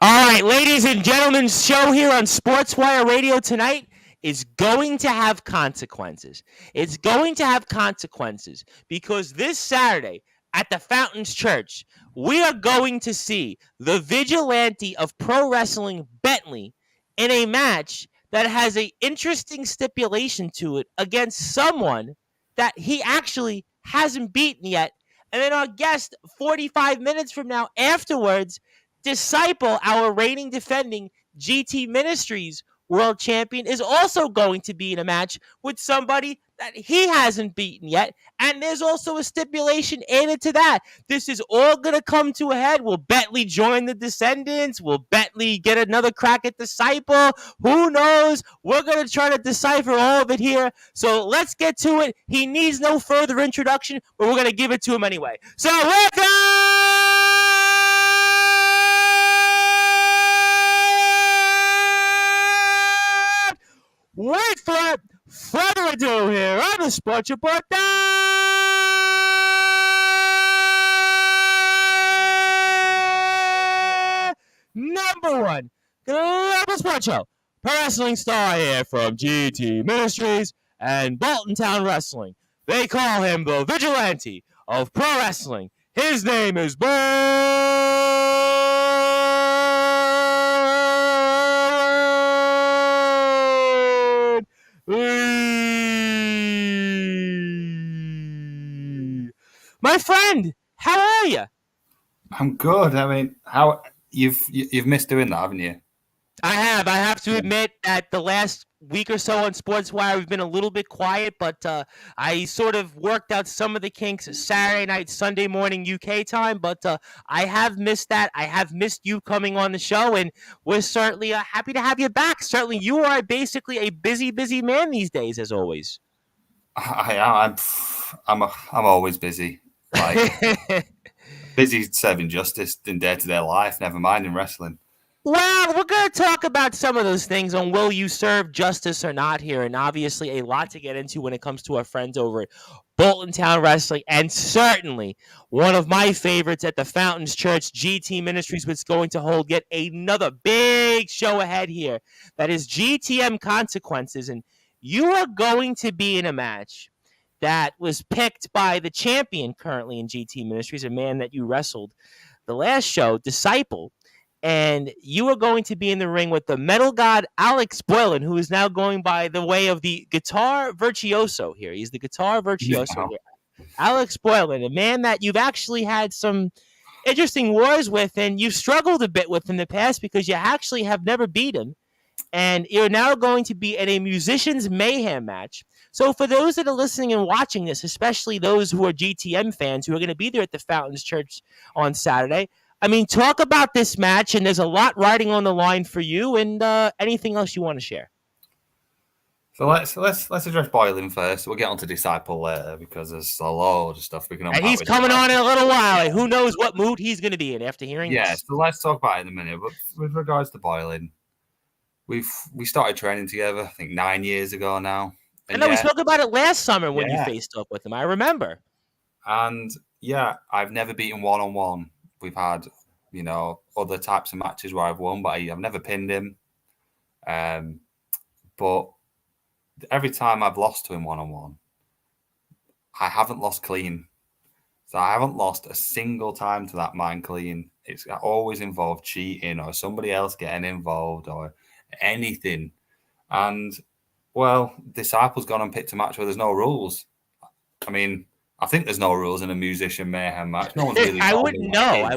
All right, ladies and gentlemen, show here on Sportswire Radio tonight is going to have consequences. It's going to have consequences because this Saturday at the Fountains Church, we are going to see the vigilante of pro wrestling, Bentley, in a match that has an interesting stipulation to it against someone that he actually hasn't beaten yet. And then our guest, 45 minutes from now, afterwards, Disciple, our reigning defending GT Ministries world champion, is also going to be in a match with somebody that he hasn't beaten yet. And there's also a stipulation added to that. This is all going to come to a head. Will Bentley join the Descendants? Will Bentley get another crack at Disciple? Who knows? We're going to try to decipher all of it here. So let's get to it. He needs no further introduction, but we're going to give it to him anyway. So welcome! Without further ado here on the Sports Report, number one global sports show, pro wrestling star here from GT Ministries and Bolton Town Wrestling. They call him the Vigilante of pro wrestling. His name is my friend. How are you? I'm good. I mean, how you've missed doing that, haven't you? I have. I have to admit that the last week or so on Sportswire, we've been a little bit quiet, but I sort of worked out some of the kinks Saturday night, Sunday morning UK time. But I have missed that. I have missed you coming on the show, and we're certainly happy to have you back. Certainly, you are basically a busy, busy man these days, as always. I'm always busy. Like busy serving justice in day-to-day life. Never mind in wrestling. Well, we're going to talk about some of those things on will you serve justice or not here, and obviously a lot to get into when it comes to our friends over at Bolton Town Wrestling, and certainly one of my favorites at the Fountains Church, GT Ministries, which is going to hold yet another big show ahead here. That is GTM Consequences, and you are going to be in a match that was picked by the champion currently in GT Ministries, a man that you wrestled the last show, Disciple. And you are going to be in the ring with the metal god Alex Boylan, who is now going by the way of the guitar virtuoso here. He's the guitar virtuoso here. Alex Boylan, a man that you've actually had some interesting wars with, and you've struggled a bit with in the past because you actually have never beat him. And you're now going to be in a Musicians Mayhem match. So for those that are listening and watching this, especially those who are GTM fans who are going to be there at the Fountains Church on Saturday, I mean, talk about this match, and there's a lot riding on the line for you, and anything else you want to share. So let's address Boylan first. We'll get on to Disciple later because there's a load of stuff we can unpack. And he's coming on in a little while. Who knows what mood he's going to be in after hearing this? Yeah, so let's talk about it in a minute. But with regards to Boylan, we started training together, I think 9 years ago now. And I know we spoke about it last summer when you faced up with him. I remember. And yeah, I've never beaten one-on-one. We've had, other types of matches where I've won, but I've never pinned him. But every time I've lost to him one-on-one, I haven't lost clean. So I haven't lost a single time to that man clean. It's always involved cheating or somebody else getting involved or anything. And, well, Disciple's gone and picked a match where there's no rules. I mean, I think there's no rules in a Musician Mayhem match. No one's really. I wouldn't know. I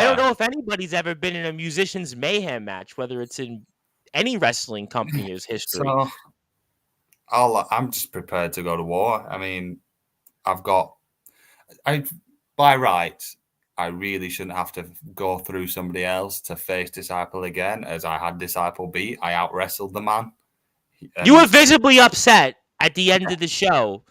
don't know if anybody's ever been in a Musicians Mayhem match, whether it's in any wrestling company's history. So, I'm just prepared to go to war. I mean, by rights, I really shouldn't have to go through somebody else to face Disciple again, as I had Disciple beat. I out-wrestled the man. You were visibly upset at the end of the show.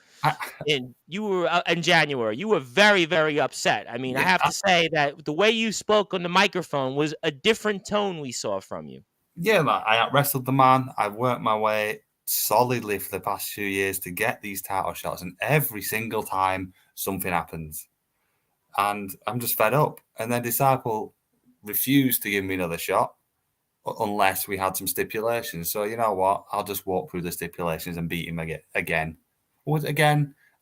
You were in January. You were very, very upset. I mean, I have to say that the way you spoke on the microphone was a different tone we saw from you. Yeah, I out-wrestled the man. I've worked my way solidly for the past few years to get these title shots, and every single time something happens. And I'm just fed up. And then Disciple refused to give me another shot unless we had some stipulations. So you know what? I'll just walk through the stipulations and beat him again.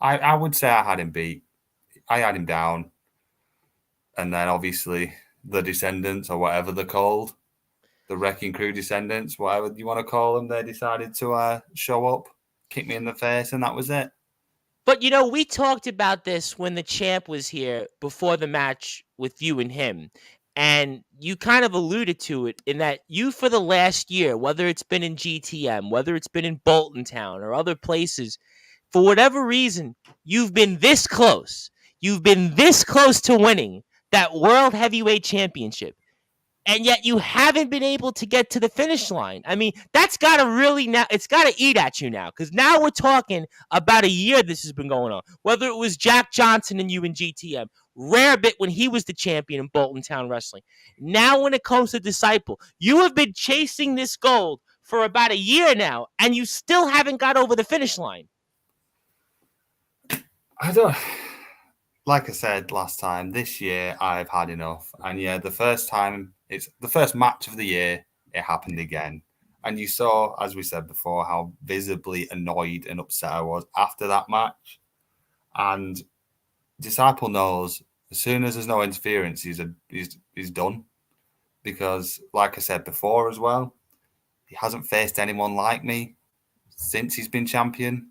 I would say I had him beat. I had him down. And then obviously the Descendants, or whatever they're called, the Wrecking Crew Descendants, whatever you want to call them, they decided to show up, kick me in the face, and that was it. But, we talked about this when the champ was here before the match with you and him. And you kind of alluded to it in that you, for the last year, whether it's been in GTM, whether it's been in Bolton Town or other places, for whatever reason, you've been this close. You've been this close to winning that World Heavyweight Championship. And yet you haven't been able to get to the finish line. I mean, that's got to really now, it's got to eat at you now, because now we're talking about a year this has been going on. Whether it was Jack Johnson and you in GTM, Rare Bit when he was the champion in Bolton Town Wrestling. Now when it comes to Disciple, you have been chasing this gold for about a year now, and you still haven't got over the finish line. I don't... Like I said last time, this year I've had enough. And yeah, the first time, it's the first match of the year, it happened again. And you saw, as we said before, how visibly annoyed and upset I was after that match. And Disciple knows as soon as there's no interference, he's done. Because, like I said before as well, he hasn't faced anyone like me since he's been champion.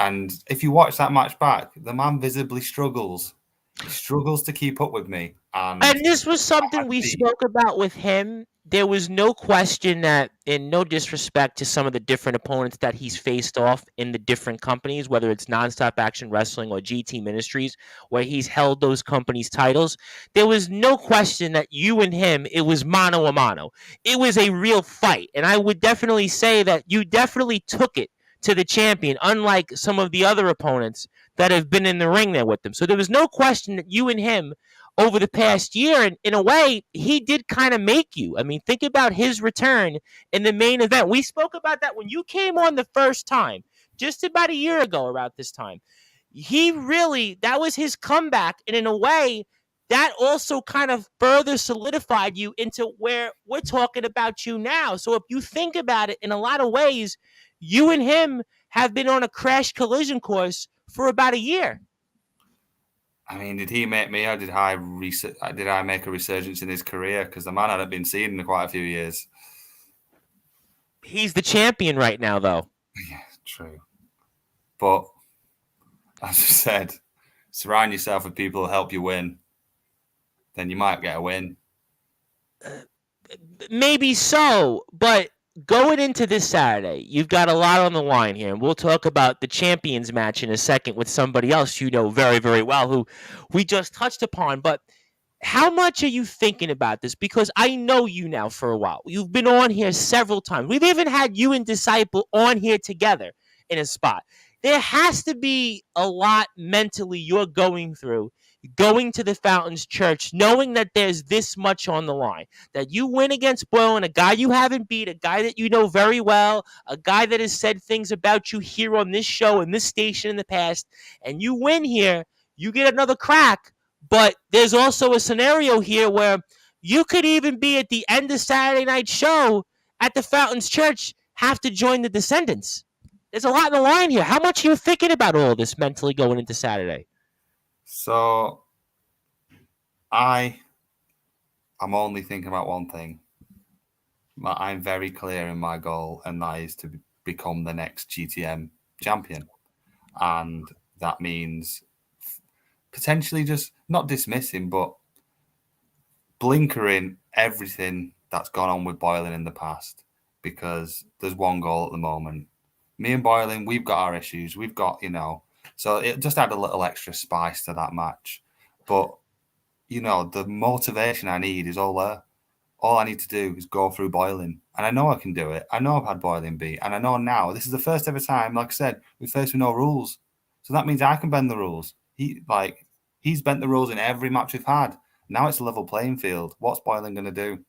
And if you watch that match back, the man visibly struggles. He struggles to keep up with me. And this was something we spoke about with him. There was no question that, in no disrespect to some of the different opponents that he's faced off in the different companies, whether it's Nonstop Action Wrestling or GT Ministries, where he's held those companies' titles, there was no question that you and him, it was mano a mano. It was a real fight. And I would definitely say that you definitely took it to the champion, unlike some of the other opponents that have been in the ring there with them. So there was no question that you and him over the past year, and in a way, he did kind of make you. I mean, think about his return in the main event. We spoke about that when you came on the first time, just about a year ago around this time. That was his comeback, and in a way, that also kind of further solidified you into where we're talking about you now. So if you think about it, in a lot of ways, you and him have been on a crash collision course for about a year. I mean, did he make me, or did I make a resurgence in his career? Because the man hadn't been seen in quite a few years. He's the champion right now, though. Yeah, true. But as I said, surround yourself with people who help you win. Then you might get a win. Maybe so, but going into this Saturday, you've got a lot on the line here, and we'll talk about the champions match in a second with somebody else you know very, very well, who we just touched upon. But how much are you thinking about this? Because I know you now for a while. You've been on here several times. We've even had you and Disciple on here together in a spot. There has to be a lot mentally you're going through, going to the Fountains Church, knowing that there's this much on the line, that you win against Boylan, a guy you haven't beat, a guy that you know very well, a guy that has said things about you here on this show and this station in the past, and you win here, you get another crack. But there's also a scenario here where you could even be at the end of Saturday night show at the Fountains Church, have to join the Descendants. There's a lot on the line here. How much are you thinking about all this mentally going into Saturday? So I'm only thinking about one thing. I'm very clear in my goal, and that is to become the next GTM champion. And that means potentially just not dismissing, but blinkering everything that's gone on with Boylan in the past, because there's one goal at the moment. Me and Boylan, we've got our issues. We've got, so it just add a little extra spice to that match. But, the motivation I need is all there. All I need to do is go through Boylan. And I know I can do it. I know I've had Boylan beat. And I know now, this is the first ever time, like I said, we faced with no rules. So that means I can bend the rules. He's bent the rules in every match we've had. Now it's a level playing field. What's Boylan going to do?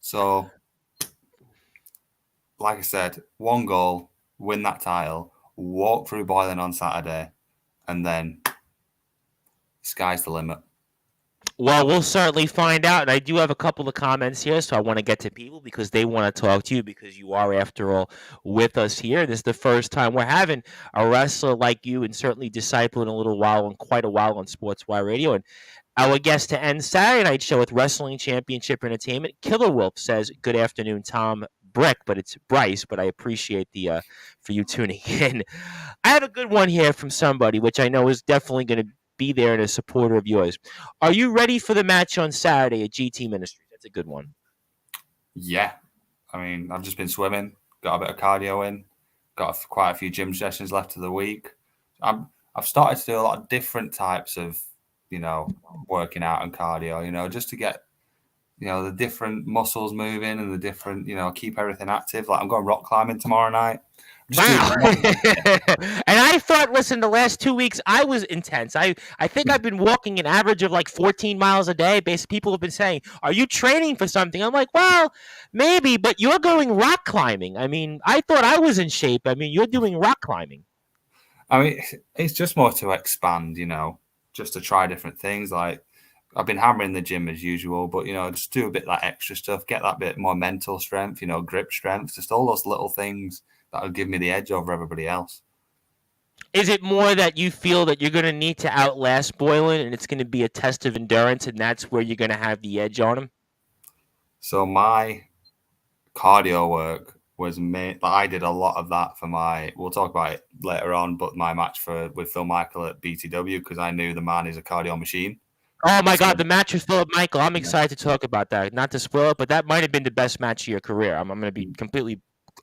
So, like I said, one goal, win that title, walk through Boylan on Saturday, and then sky's the limit. Well, we'll certainly find out. And I do have a couple of comments here, so I want to get to people because they want to talk to you because you are, after all, with us here. This is the first time we're having a wrestler like you and certainly Disciple in a little while and quite a while on Sportswire Radio. And our guest to end Saturday night show with Wrestling Championship Entertainment, Killer Wolf says, "Good afternoon, Tom Brick," but it's Bryce. But I appreciate the for you tuning in. I have a good one here from somebody, which I know is definitely going to be there and a supporter of yours. Are you ready for the match on Saturday at GT Ministries? That's a good one. Yeah. I mean, I've just been swimming, got a bit of cardio in, got quite a few gym sessions left of the week. I've started to do a lot of different types of, working out and cardio, just to get, the different muscles moving and the different, keep everything active. Like I'm going rock climbing tomorrow night. Wow. And I thought, listen, the last 2 weeks I was intense. I think I've been walking an average of like 14 miles a day. Basically, people have been saying, "Are you training for something?" I'm like, well, maybe, but you're going rock climbing. I mean, I thought I was in shape. I mean, you're doing rock climbing. I mean, it's just more to expand, just to try different things. Like I've been hammering the gym as usual, but just do a bit of that extra stuff, get that bit more mental strength, grip strength, just all those little things that'll give me the edge over everybody else. Is it more that you feel that you're going to need to outlast Boylan and it's going to be a test of endurance and that's where you're going to have the edge on him? So my cardio work was made. Like I did a lot of that for we'll talk about it later on, but my match with Phil Michael at BTW, because I knew the man is a cardio machine. Oh my God, the match with Philip Michael. I'm excited to talk about that. Not to spoil it, but that might have been the best match of your career. I'm going to be completely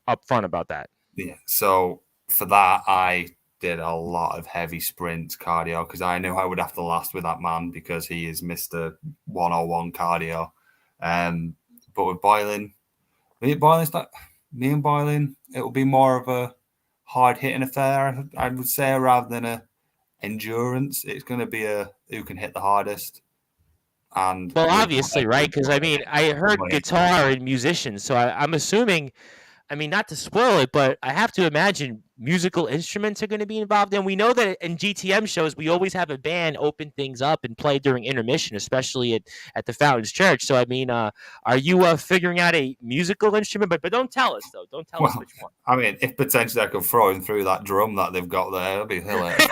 upfront about that. Yeah. So for that, I did a lot of heavy sprint cardio because I knew I would have to last with that man because he is Mr. 101 cardio. But with Boylan, me and Boylan, it will be more of a hard hitting affair, I would say, rather than a endurance. It's going to be a who can hit the hardest. And well, obviously, right? Because I mean, I heard guitar and musicians, so I'm assuming. I mean, not to spoil it, but I have to imagine musical instruments are going to be involved. And we know that in GTM shows, we always have a band open things up and play during intermission, especially at the Fountains Church. So, I mean, are you figuring out a musical instrument? But don't tell us, though. Don't tell us which one. I mean, if potentially I could throw him through that drum that they've got there, it'd be hilarious.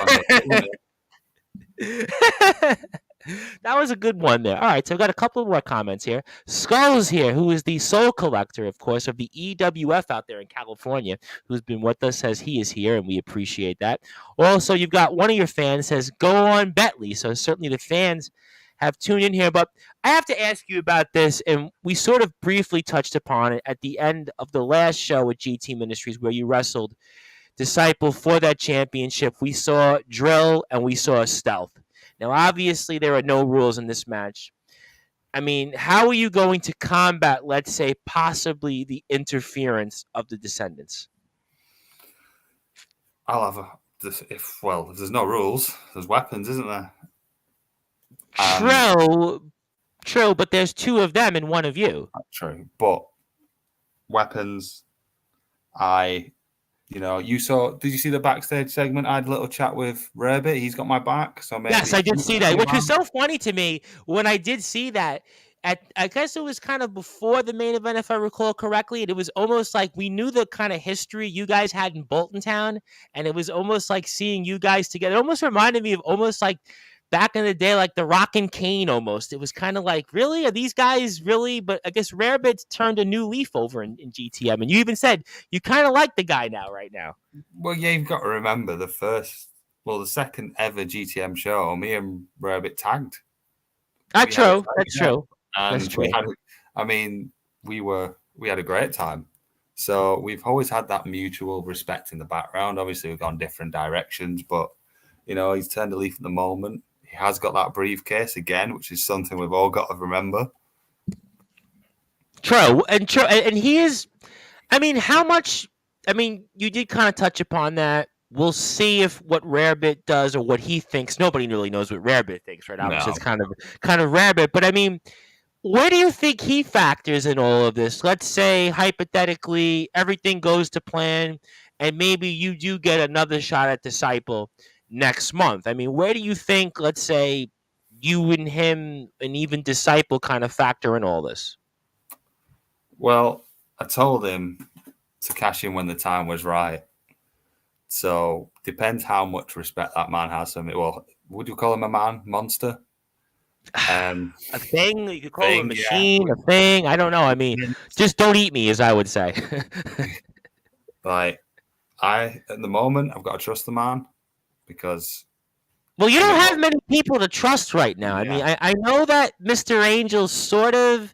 That was a good one there. All right, so I've got a couple more comments here. Skulls here, who is the soul collector, of course, of the EWF out there in California, who's been with us, says he is here, and we appreciate that. Also, you've got one of your fans says, "Go on, Bentley." So certainly the fans have tuned in here, but I have to ask you about this, and we sort of briefly touched upon it at the end of the last show at GT Ministries where you wrestled Disciple for that championship. We saw Drill and we saw Stealth. Now, obviously, there are no rules in this match. I mean, how are you going to combat, let's say, possibly the interference of the Descendants? I'll have if there's no rules, there's weapons, isn't there? True, but there's two of them and one of you. True, but weapons, you saw. Did you see the backstage segment? I had a little chat with Rabbit. He's got my back. So maybe yes, I did see that, which was so funny to me when I did see that. I guess it was kind of before the main event, if I recall correctly. And it was almost like we knew the kind of history you guys had in Bolton Town, and it was almost like seeing you guys together. It almost reminded me of almost like back in the day, like the Rock and Kane almost. It was kind of like, really? Are these guys really? But I guess Rarebit turned a new leaf over in GTM. And you even said you kind of like the guy right now. Well, yeah, you've got to remember the second ever GTM show, me and Rarebit tagged. That's true. And we had a great time. So we've always had that mutual respect in the background. Obviously, we've gone different directions, but, he's turned a leaf at the moment. He has got that briefcase again, which is something we've all got to remember. True. And he is, I mean, how much, I mean, you did kind of touch upon that. We'll see if what Rarebit does or what he thinks. Nobody really knows what Rarebit thinks, right? Obviously, it's kind of Rarebit. But I mean, where do you think he factors in all of this? Let's say, hypothetically, everything goes to plan, and maybe you do get another shot at Disciple next month. I mean, where do you think, let's say, you and him and even Disciple kind of factor in all this? Well, I told him to cash in when the time was right. So depends how much respect that man has for me. Well, would you call him a man? Monster? A thing? You could call it a Thing, yeah. machine, a thing. I don't know. I mean, just don't eat me, as I would say. Like, at the moment, I've got to trust the man because. Well, you don't have many people to trust right now. Yeah. I mean, I know that Mr. Angel sort of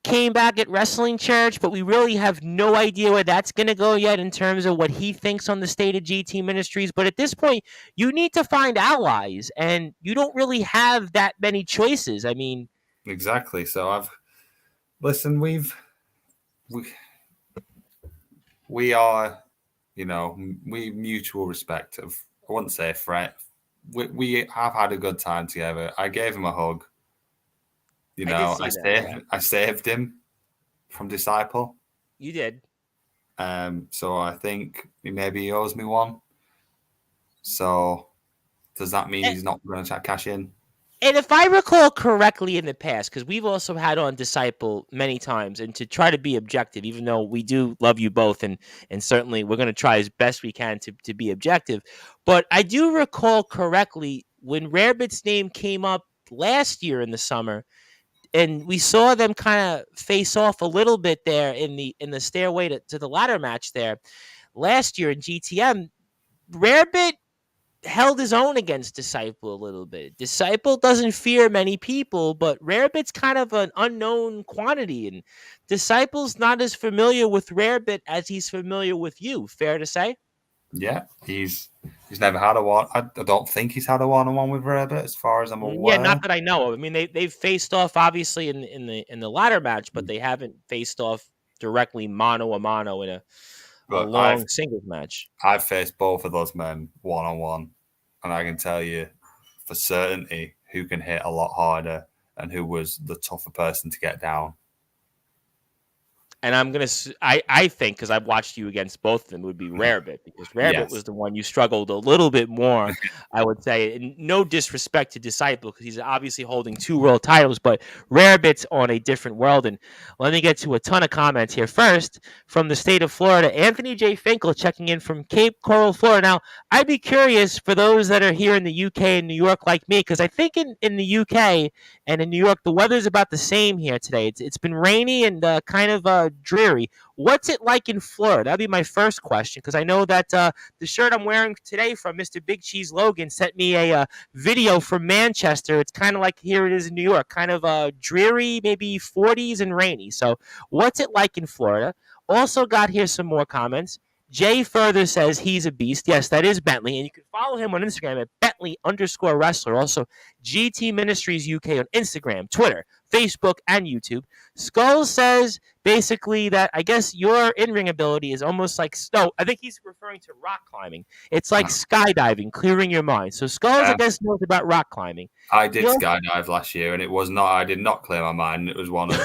came back at Wrestling Church, but we really have no idea where that's going to go yet in terms of what he thinks on the state of GT Ministries. But at this point, you need to find allies, and you don't really have that many choices. I mean, exactly. So we are, we mutual respect of, I wouldn't say a friend. We have had a good time together. I gave him a hug. I saved him from Disciple. You did. So I think maybe he owes me one. So does that mean he's not going to cash in? And if I recall correctly in the past, because we've also had on Disciple many times, and to try to be objective, even though we do love you both, and certainly we're going to try as best we can to be objective. But I do recall correctly when Rarebit's name came up last year in the summer, and we saw them kind of face off a little bit there in the stairway to the ladder match there last year in GTM. Rarebit held his own against Disciple a little bit. Disciple doesn't fear many people, but Rarebit's kind of an unknown quantity, and Disciple's not as familiar with Rarebit as he's familiar with you. Fair to say? Yeah, he's never had a one. I don't think he's had a one-on-one with Rarebit, as far as I'm aware. Yeah, not that I know of. I mean, they've faced off obviously in the ladder match, but they haven't faced off directly mano a mano in a long singles match. I've faced both of those men one-on-one, and I can tell you for certainty who can hit a lot harder and who was the tougher person to get down. And I think, because I've watched you against both of them, it would be Rarebit, because Rarebit was the one you struggled a little bit more, I would say. And no disrespect to Disciple, because he's obviously holding 2 world titles, but Rarebit's on a different world. And let me get to a ton of comments here. First, from the state of Florida, Anthony J. Finkel checking in from Cape Coral, Florida. Now, I'd be curious for those that are here in the UK and New York like me, because I think in the UK and in New York, the weather's about the same here today. It's been rainy and kind of dreary. What's it like in Florida? That'd be my first question, because I know that the shirt I'm wearing today from Mr. Big Cheese Logan sent me a video from Manchester. It's kind of like here it is in New York, kind of dreary, maybe 40s and rainy. So what's it like in Florida? Also got here some more comments. Jay further says he's a beast. Yes, that is Bentley. And you can follow him on Instagram at Bentley_wrestler. Also, GT Ministries UK on Instagram, Twitter, Facebook, and YouTube. Skull says basically that I guess your in-ring ability is almost like snow. I think he's referring to rock climbing. It's like skydiving, clearing your mind. So Skulls, I guess, knows about rock climbing. I did skydive last year, and I did not clear my mind. It was one of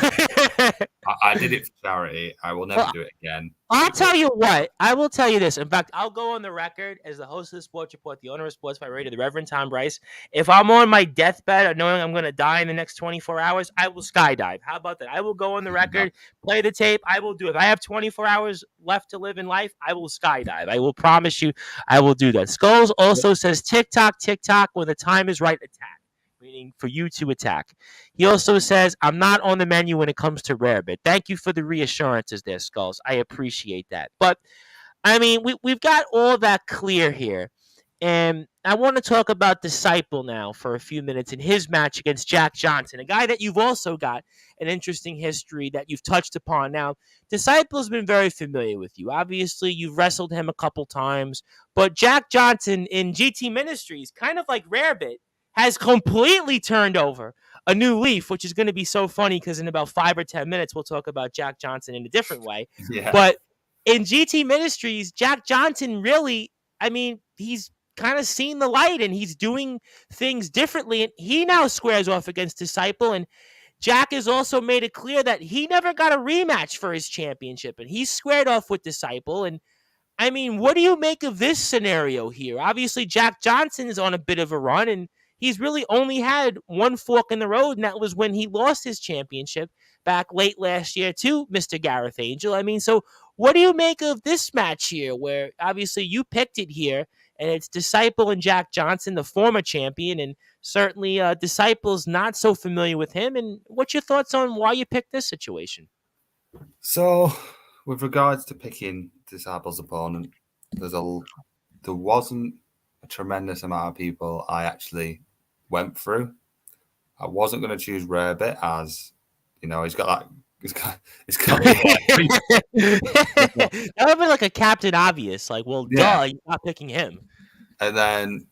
I did it for charity. I will never do it again. I'll tell you what. I will tell you this. In fact, I'll go on the record as the host of the Sports Report, the owner of Sportzwire Radio, the Reverend Tom Bryce. If I'm on my deathbed knowing I'm going to die in the next 24 hours, I will skydive. How about that? I will go on the record, play the tape. I will do it. If I have 24 hours left to live in life, I will skydive. I will promise you I will do that. Skulls also says, TikTok, when the time is right, attack. Meaning for you to attack. He also says, I'm not on the menu when it comes to Rarebit. Thank you for the reassurances there, Skulls. I appreciate that. But, I mean, we've got all that clear here. And I want to talk about Disciple now for a few minutes in his match against Jack Johnson, a guy that you've also got an interesting history that you've touched upon. Now, Disciple's been very familiar with you. Obviously, you've wrestled him a couple times. But Jack Johnson in GT Ministries, kind of like Rarebit, has completely turned over a new leaf, which is going to be so funny because in about 5 or 10 minutes, we'll talk about Jack Johnson in a different way. Yeah. But in GT Ministries, Jack Johnson really, I mean, he's kind of seen the light and he's doing things differently. And he now squares off against Disciple. And Jack has also made it clear that he never got a rematch for his championship. And he's squared off with Disciple. And I mean, what do you make of this scenario here? Obviously, Jack Johnson is on a bit of a run, and he's really only had one fork in the road, and that was when he lost his championship back late last year to Mr. Gareth Angel. I mean, so what do you make of this match here, where obviously you picked it here, and it's Disciple and Jack Johnson, the former champion, and certainly Disciple's not so familiar with him. And what's your thoughts on why you picked this situation? So, with regards to picking Disciple's opponent, there wasn't a tremendous amount of people I actually went through. I wasn't going to choose Rarebit as, he's got that. He's got that would be like a Captain Obvious. Like, well, duh, you're not picking him. And then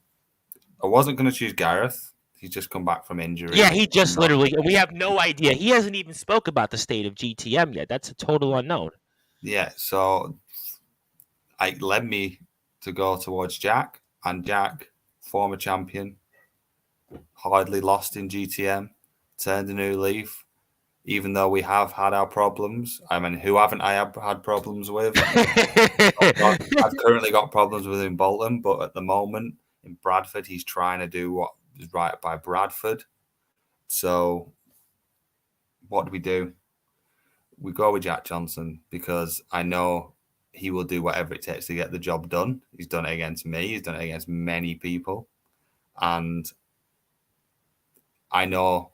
I wasn't going to choose Gareth. He's just come back from injury. Yeah, he just literally. We have no idea. He hasn't even spoke about the state of GTM yet. That's a total unknown. Yeah, so it led me to go towards Jack. And Jack, former champion, hardly lost in GTM, turned a new leaf. Even though we have had our problems, I mean, who haven't I had problems with? I've currently got problems with in Bolton, but at the moment in Bradford, he's trying to do what is right by Bradford. So what do? We go with Jack Johnson because I know he will do whatever it takes to get the job done. He's done it against me. He's done it against many people. And I know,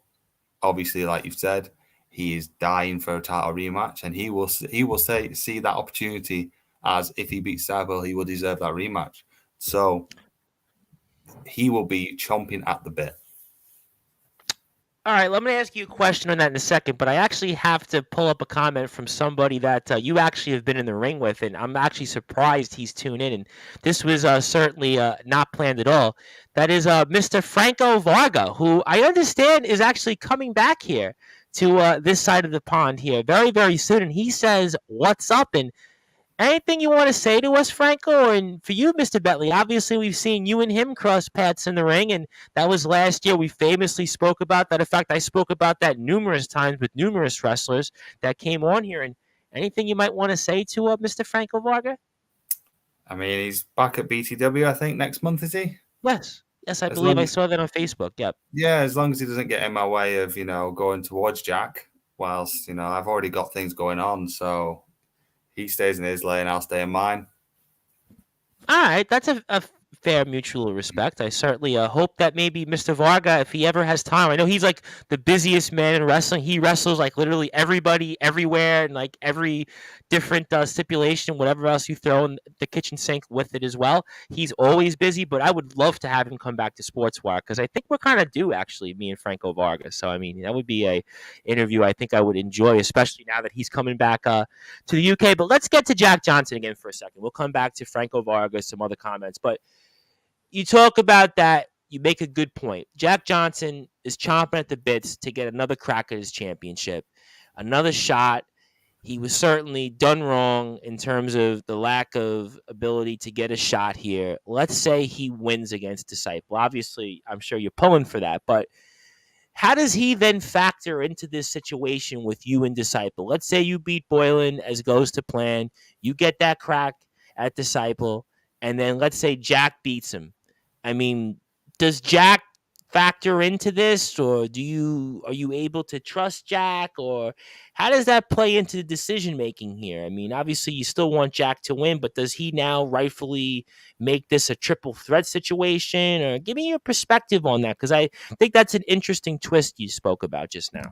obviously, like you've said, he is dying for a title rematch, and he will see that opportunity as if he beats Saville, he will deserve that rematch. So he will be chomping at the bit. All right, let me ask you a question on that in a second, but I actually have to pull up a comment from somebody that you actually have been in the ring with, and I'm actually surprised he's tuned in, and this was certainly not planned at all. That is Mr. Franco Varga, who I understand is actually coming back here to this side of the pond here very, very soon, and he says, "What's up?" And anything you want to say to us, Franco? And for you, Mr. Bentley, obviously we've seen you and him cross paths in the ring, and that was last year. We famously spoke about that. In fact, I spoke about that numerous times with numerous wrestlers that came on here. And anything you might want to say to Mr. Franco Varga? I mean, he's back at BTW, I think, next month, is he? Yes, I believe I saw that on Facebook. Yep. Yeah, as long as he doesn't get in my way of, going towards Jack, whilst, I've already got things going on, so he stays in his lane, I'll stay in mine. All right, that's a fair mutual respect. I certainly hope that maybe Mr. Varga, if he ever has time, I know he's like the busiest man in wrestling. He wrestles like literally everybody, everywhere, and like every different stipulation, whatever else you throw in the kitchen sink with it as well. He's always busy, but I would love to have him come back to Sportswire because I think we're kind of due, actually, me and Franco Varga. So, I mean, that would be a interview I think I would enjoy, especially now that he's coming back to the UK. But let's get to Jack Johnson again for a second. We'll come back to Franco Varga, some other comments, but you talk about that. You make a good point. Jack Johnson is chomping at the bits to get another crack at his championship, another shot. He was certainly done wrong in terms of the lack of ability to get a shot here. Let's say he wins against Disciple. Obviously, I'm sure you're pulling for that, but how does he then factor into this situation with you and Disciple? Let's say you beat Boylan as goes to plan. You get that crack at Disciple, and then let's say Jack beats him. I mean, does Jack factor into this, or are you able to trust Jack, or how does that play into the decision making here? I mean, obviously you still want Jack to win, but does he now rightfully make this a triple threat situation? Or give me your perspective on that, because I think that's an interesting twist you spoke about just now.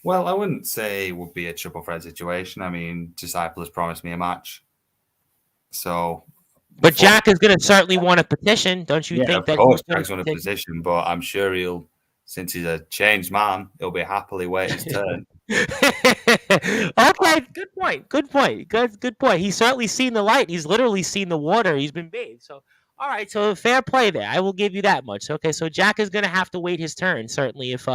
Well, I wouldn't say it would be a triple threat situation. I mean, Disciple has promised me a match, so. But Jack is going to certainly want a petition, don't you think? Of course, Jack's on a position, but I'm sure since he's a changed man, he'll be happily waiting his turn. Okay, good point. Good point. He's certainly seen the light. He's literally seen the water. He's been bathed. So, all right. So fair play there. I will give you that much. Okay. So Jack is going to have to wait his turn, certainly, if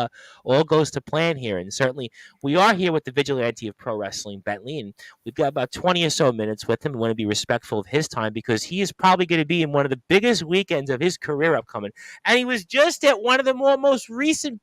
all goes to plan here. And certainly, we are here with the vigilante of pro wrestling, Bentley, and we've got about 20 or so minutes with him. We want to be respectful of his time because he is probably going to be in one of the biggest weekends of his career upcoming. And he was just at one of the most recent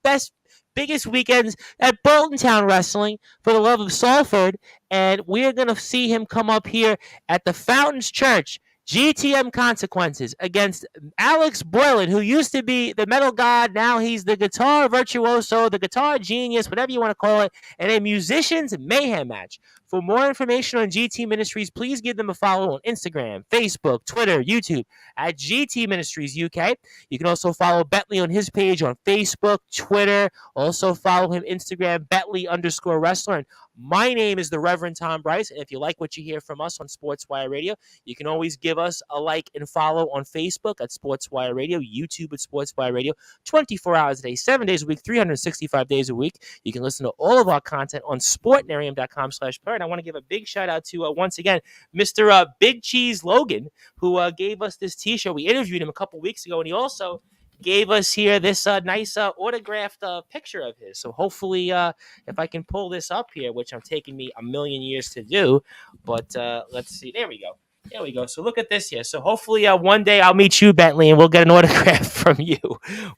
biggest weekends at Bolton Town Wrestling for the love of Salford, and we are going to see him come up here at the Fountains Church GTM Consequences against Alex Boylan, who used to be the metal god. Now he's the guitar virtuoso, the guitar genius, whatever you want to call it, and a musician's mayhem match. For more information on GT Ministries, please give them a follow on Instagram, Facebook, Twitter, YouTube at GT Ministries UK. You can also follow Bentley on his page on Facebook, Twitter. Also follow him Instagram, Bentley_wrestler. And my name is the Reverend Tom Bryce. And if you like what you hear from us on Sportswire Radio, you can always give us a like and follow on Facebook at Sportswire Radio, YouTube at Sportswire Radio, 24 hours a day, 7 days a week, 365 days a week. You can listen to all of our content on sportnarium.com/per. And I want to give a big shout out to, once again, Mr. Big Cheese Logan, who gave us this t-shirt. We interviewed him a couple weeks ago, and he also gave us here this nice autographed picture of his. So hopefully, if I can pull this up here, which I'm taking me a million years to do, but let's see. There we go. There we go. So look at this here. So hopefully one day I'll meet you, Bentley, and we'll get an autograph from you.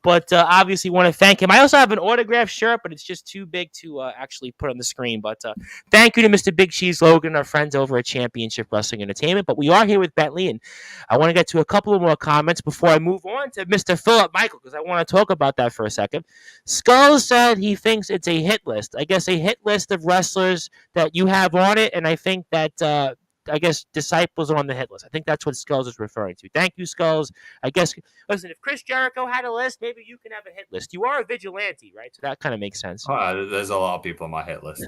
But obviously want to thank him. I also have an autographed shirt, but it's just too big to actually put on the screen. But thank you to Mr. Big Cheese Logan, our friends over at Championship Wrestling Entertainment. But we are here with Bentley, and I want to get to a couple of more comments before I move on to Mr. Philip Michael, because I want to talk about that for a second. Skulls said he thinks it's a hit list. I guess a hit list of wrestlers that you have on it, and I think that I guess Disciples are on the hit list. I think that's what Skulls is referring to. Thank you, Skulls. I guess, listen, if Chris Jericho had a list, maybe you can have a hit list. You are a vigilante, right? So that kind of makes sense. There's a lot of people on my hit list.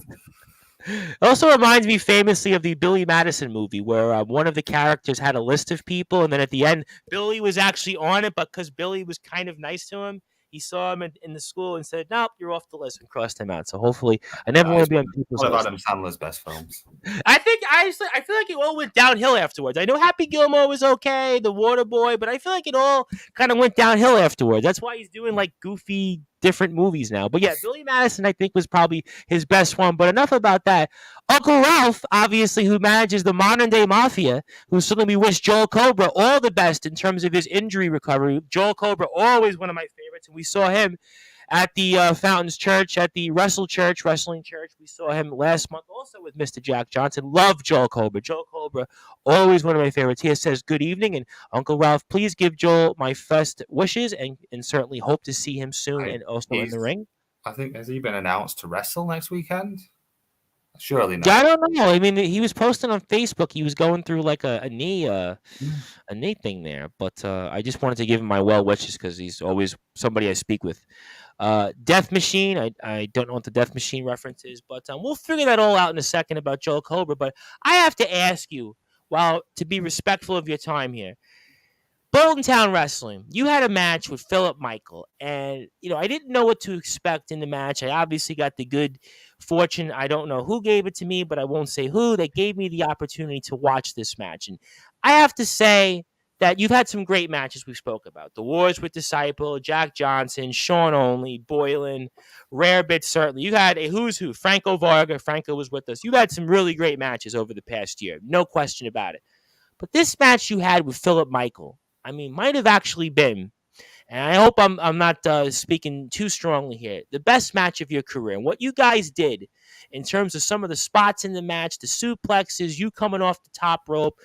It also reminds me famously of the Billy Madison movie, where one of the characters had a list of people, and then at the end, Billy was actually on it, but because Billy was kind of nice to him, he saw him in the school and said, "Nope, you're off the list," and crossed him out. So hopefully, I never want to be on people's list. One of Adam Sandler's best films. I feel like it all went downhill afterwards. I know Happy Gilmore was okay, The Water Boy, but I feel like it all kind of went downhill afterwards. That's why he's doing like goofy different movies now. But yeah, Billy Madison, I think, was probably his best one. But enough about that. Uncle Ralph, obviously, who manages the modern day mafia, who certainly we wish Joel Cobra all the best in terms of his injury recovery. Joel Cobra, always one of my favorites, and we saw him at the Fountains Church, at the Wrestle Church, Wrestling Church. We saw him last month also with Mr. Jack Johnson. Love Joel Cobra. Joel Cobra, always one of my favorites. He says, good evening, and Uncle Ralph, please give Joel my best wishes, and certainly hope to see him soon and also in the ring. I think, has he been announced to wrestle next weekend? Surely not. Yeah, I don't know. I mean, he was posting on Facebook. He was going through like a knee thing there. But I just wanted to give him my well wishes because he's always somebody I speak with. Death Machine. I don't know what the Death Machine reference is, but we'll figure that all out in a second about Joel Cobra. But I have to ask you, to be respectful of your time here, Bolton Town Wrestling, you had a match with Philip Michael, and I didn't know what to expect in the match. I obviously got the good fortune. I don't know who gave it to me, but I won't say who. They gave me the opportunity to watch this match, and I have to say that you've had some great matches we spoke about. The Wars with Disciple, Jack Johnson, Sean Only, Boylan, Rarebit, certainly. You had a who's who. Franco Varga. Franco was with us. You've had some really great matches over the past year. No question about it. But this match you had with Philip Michael, I mean, might have actually been, and I hope I'm not speaking too strongly here, the best match of your career. And what you guys did in terms of some of the spots in the match, the suplexes, you coming off the top rope,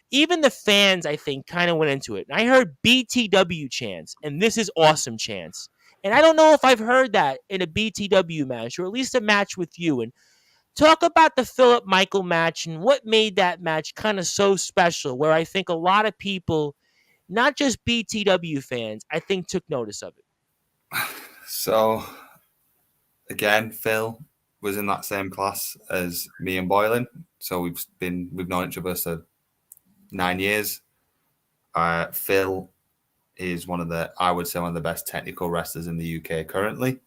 even the fans, I think, kind of went into it. And I heard BTW chants, and this is awesome chants. And I don't know if I've heard that in a BTW match, or at least a match with you. And talk about the Philip Michael match and what made that match kind of so special, where I think a lot of people, not just BTW fans, I think took notice of it. So, again, Phil was in that same class as me and Boylan. So we've known each other for 9 years. Phil is one of the best technical wrestlers in the UK currently.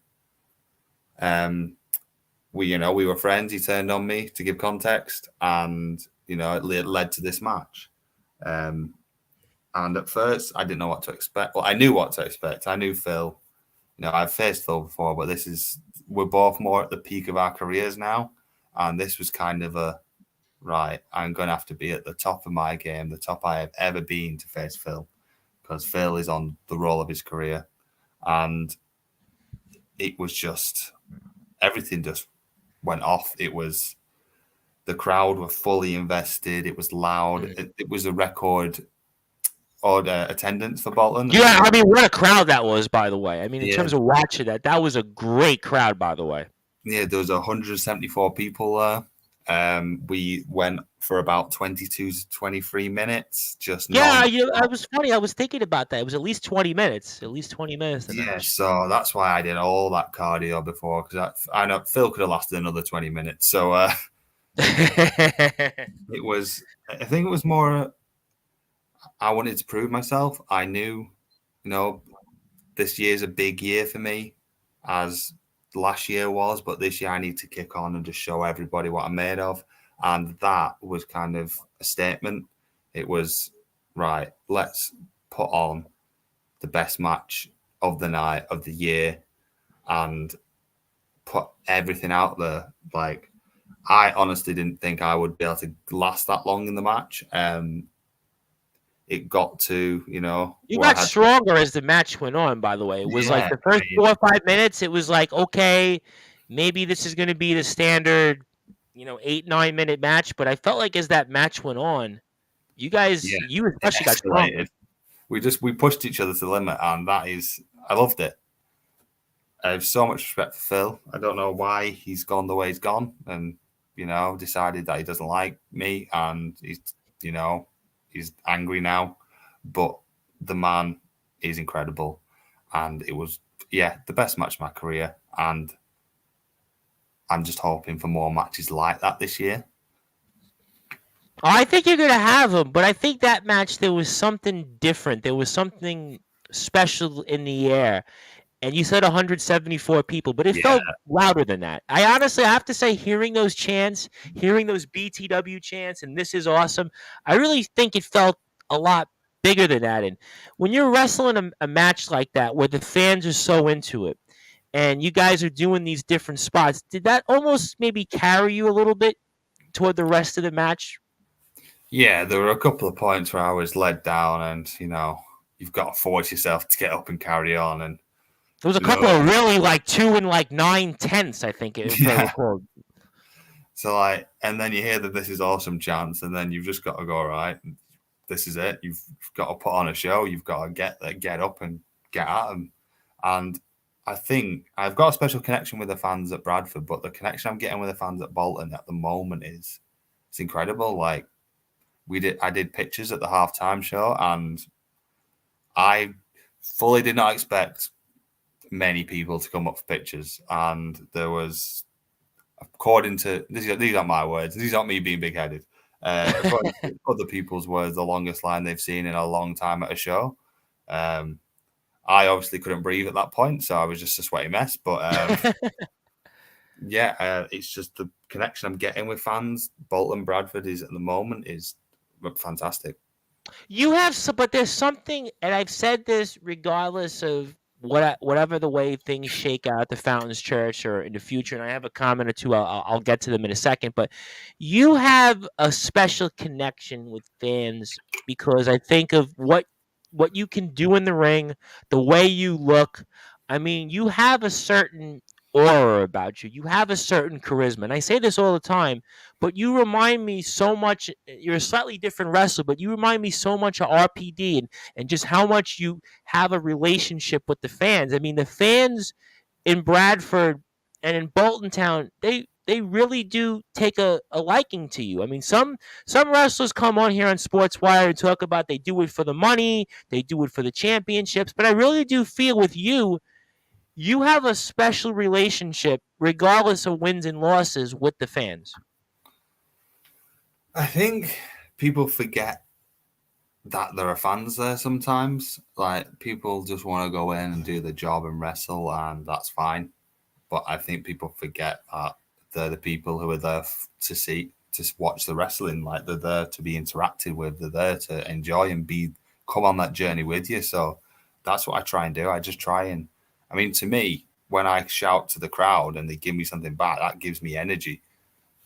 We were friends. He turned on me to give context, and it led to this match. And at first, I didn't know what to expect. Well, I knew what to expect. I knew Phil. I've faced Phil before, but we're both more at the peak of our careers now. And this was kind of right, I'm going to have to be at the top of my game, the top I have ever been to face Phil, because Phil is on the roll of his career. And it was just, everything just went off. The crowd were fully invested. It was loud. It was a record attendance for Bolton. Yeah, I mean, what a crowd that was, by the way. I mean, in Yeah, terms of watching that was a great crowd, by the way. yeah, there was 174 people there. We went for about 22 to 23 minutes, just Yeah, non. I was funny. I was thinking about that. It was at least 20 minutes. At least 20 minutes, the Yeah, match. so that's why I did all that cardio before, because I know Phil could have lasted another 20 minutes. So it was, I think it was more, I wanted to prove myself. I knew, this year's a big year for me, as last year was, but this year I need to kick on and just show everybody what I'm made of. And that was kind of a statement. It was, right, let's put on the best match of the night, of the year, and put everything out there. Like, I honestly didn't think I would be able to last that long in the match. It got to, You where I got had, stronger as the match went on, by the way. It was like yeah, the first 4 or 5 minutes, it was like, okay, maybe this is going to be the standard, 8, 9 minute match. But I felt like as that match went on, yeah, you it especially got stronger. escalated. We pushed each other to the limit, and I loved it. I have so much respect for Phil. I don't know why he's gone the way he's gone, and decided that he doesn't like me, and he's angry now. But the man is incredible, and it was the best match of my career, and I'm just hoping for more matches like that this year. I think you're going to have them, but I think that match, there was something different. There was something special in the air. And you said 174 people, but it Yeah, felt louder than that. I have to say, hearing those chants, hearing those BTW chants, and this is awesome, I really think it felt a lot bigger than that. And when you're wrestling a match like that, where the fans are so into it, and you guys are doing these different spots, did that almost maybe carry you a little bit toward the rest of the match? yeah. There were a couple of points where I was led down, and you've got to force yourself to get up and carry on, and There was a couple of really 2 and 9/10, I think, if I recall. So and then you hear that this is awesome chance, and then you've just got to go, all right, this is it. You've got to put on a show. You've got to get up and get at them. And I think I've got a special connection with the fans at Bradford, but the connection I'm getting with the fans at Bolton at the moment it's incredible. Like, I did pictures at the halftime show, and I fully did not expect many people to come up for pictures, and there was, according to these aren't my words, these aren't me being big-headed. According to other people's words, the longest line they've seen in a long time at a show. I obviously couldn't breathe at that point, so I was just a sweaty mess. But it's just the connection I'm getting with fans. Bolton Bradford is at the moment is fantastic. You have but there's something, and I've said this regardless of whatever the way things shake out at the Fountains Church or in the future, and I have a comment or two. I'll get to them in a second, but you have a special connection with fans because I think of what you can do in the ring, the way you look. I mean, you have a certain aura about you. You have a certain charisma, and I say this all the time. But you remind me so much. You're a slightly different wrestler, but you remind me so much of RPD and just how much you have a relationship with the fans. I mean, the fans in Bradford and in Bolton Town, they really do take a liking to you. I mean, some wrestlers come on here on Sportswire and talk about they do it for the money, they do it for the championships, but I really do feel with you, you have a special relationship, regardless of wins and losses, with the fans. I think people forget that there are fans there sometimes. Like, people just want to go in and do the job and wrestle, and that's fine. But I think people forget that they're the people who are there to watch the wrestling. Like, they're there to be interacted with. They're there to enjoy and come on that journey with you. So that's what I try and do. I just try and, I mean, to me, when I shout to the crowd and they give me something back, that gives me energy.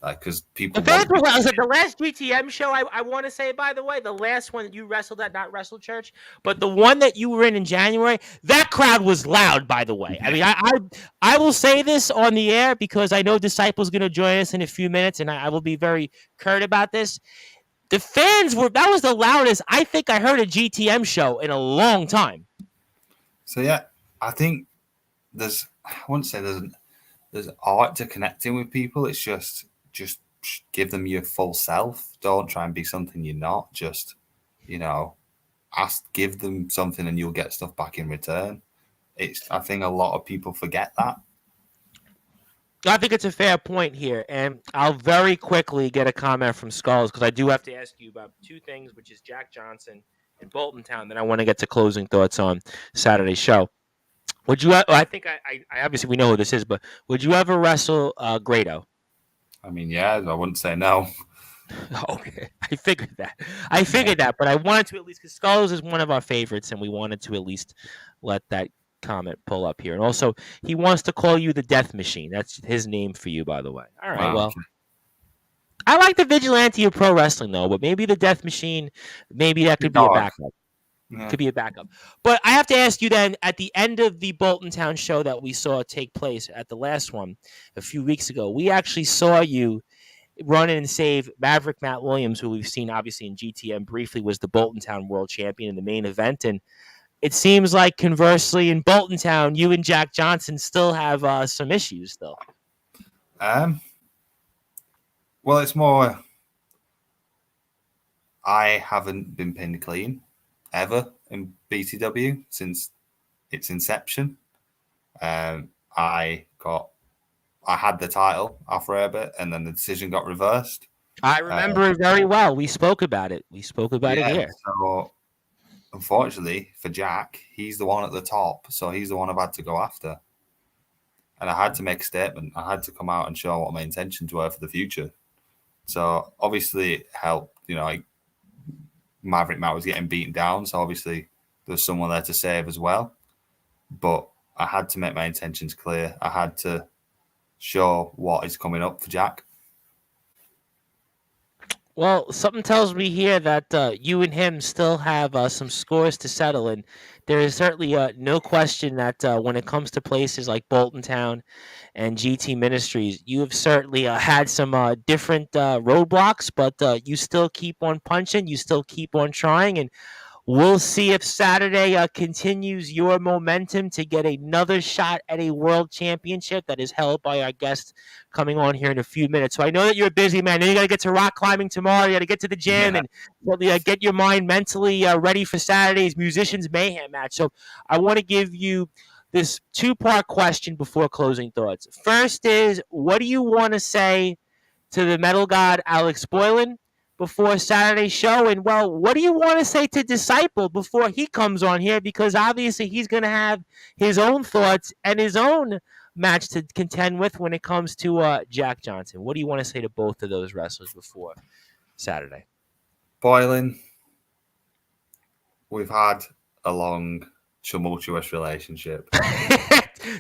Because people. Was it the last GTM show? I want to say, by the way, the last one that you wrestled at, not Wrestle Church, but the one that you were in January, that crowd was loud, by the way. I mean, I will say this on the air because I know Disciple's going to join us in a few minutes, and I will be very curt about this. The fans that was the loudest I think I heard a GTM show in a long time. So yeah, I think I wouldn't say there's art to connecting with people. It's just give them your full self. Don't try and be something you're not. Just, give them something and you'll get stuff back in return. I think a lot of people forget that. I think it's a fair point here, and I'll very quickly get a comment from Skulls because I do have to ask you about two things, which is Jack Johnson and Bolton Town. Then I want to get to closing thoughts on Saturday's show. Would you? I think I obviously we know who this is, but would you ever wrestle Grado? I mean, yeah, I wouldn't say no. Okay, I figured that. But I wanted to at least because Skulls is one of our favorites, and we wanted to at least let that comment pull up here. And also, he wants to call you the Death Machine. That's his name for you, by the way. All right, well. Okay. I like the vigilante of pro wrestling, though, but maybe the Death Machine, maybe that could be a backup. Yeah. Could be a backup. But I have to ask you then, at the end of the Bolton Town show that we saw take place at the last one a few weeks ago, we actually saw you run in and save Maverick Matt Williams, who we've seen obviously in GTM briefly, was the Bolton Town world champion in the main event. And it seems like, conversely, in Bolton Town, you and Jack Johnson still have some issues, though. Well, it's more I haven't been pinned clean ever in BTW since its inception. I had the title after a bit, and then the decision got reversed. I remember it very well. We spoke about it. It here. So, unfortunately for Jack, he's the one at the top, so he's the one I've had to go after. And I had to make a statement. I had to come out and show what my intentions were for the future. So, obviously, it helped. Maverick Matt was getting beaten down, so obviously there's someone there to save as well. But I had to make my intentions clear. I had to show what is coming up for Jack. Well, something tells me here that you and him still have some scores to settle, and there is certainly no question that when it comes to places like Bolton Town and GT Ministries, you have certainly had some different roadblocks, but you still keep on punching, you still keep on trying, and we'll see if Saturday continues your momentum to get another shot at a world championship that is held by our guest coming on here in a few minutes. So I know that you're busy, man. Then you got to get to rock climbing tomorrow. You got to get to the gym and get your mind mentally ready for Saturday's Musicians Mayhem match. So I want to give you this two-part question before closing thoughts. First is, what do you want to say to the metal god Alex Boylan before Saturday's show? And, well, what do you want to say to Disciple before he comes on here? Because obviously he's going to have his own thoughts and his own match to contend with when it comes to Jack Johnson. What do you want to say to both of those wrestlers before Saturday? Boylan, we've had a long, tumultuous relationship.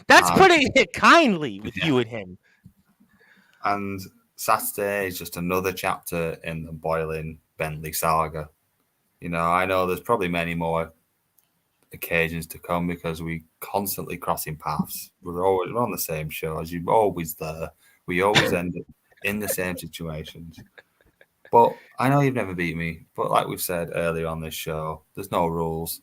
That's putting it kindly with you and him. And Saturday is just another chapter in the Boylan Bentley saga. I know there's probably many more occasions to come because we constantly crossing paths. We're on the same shows. You're always there. We always end up in the same situations. But I know you've never beat me. But like we've said earlier on this show, there's no rules.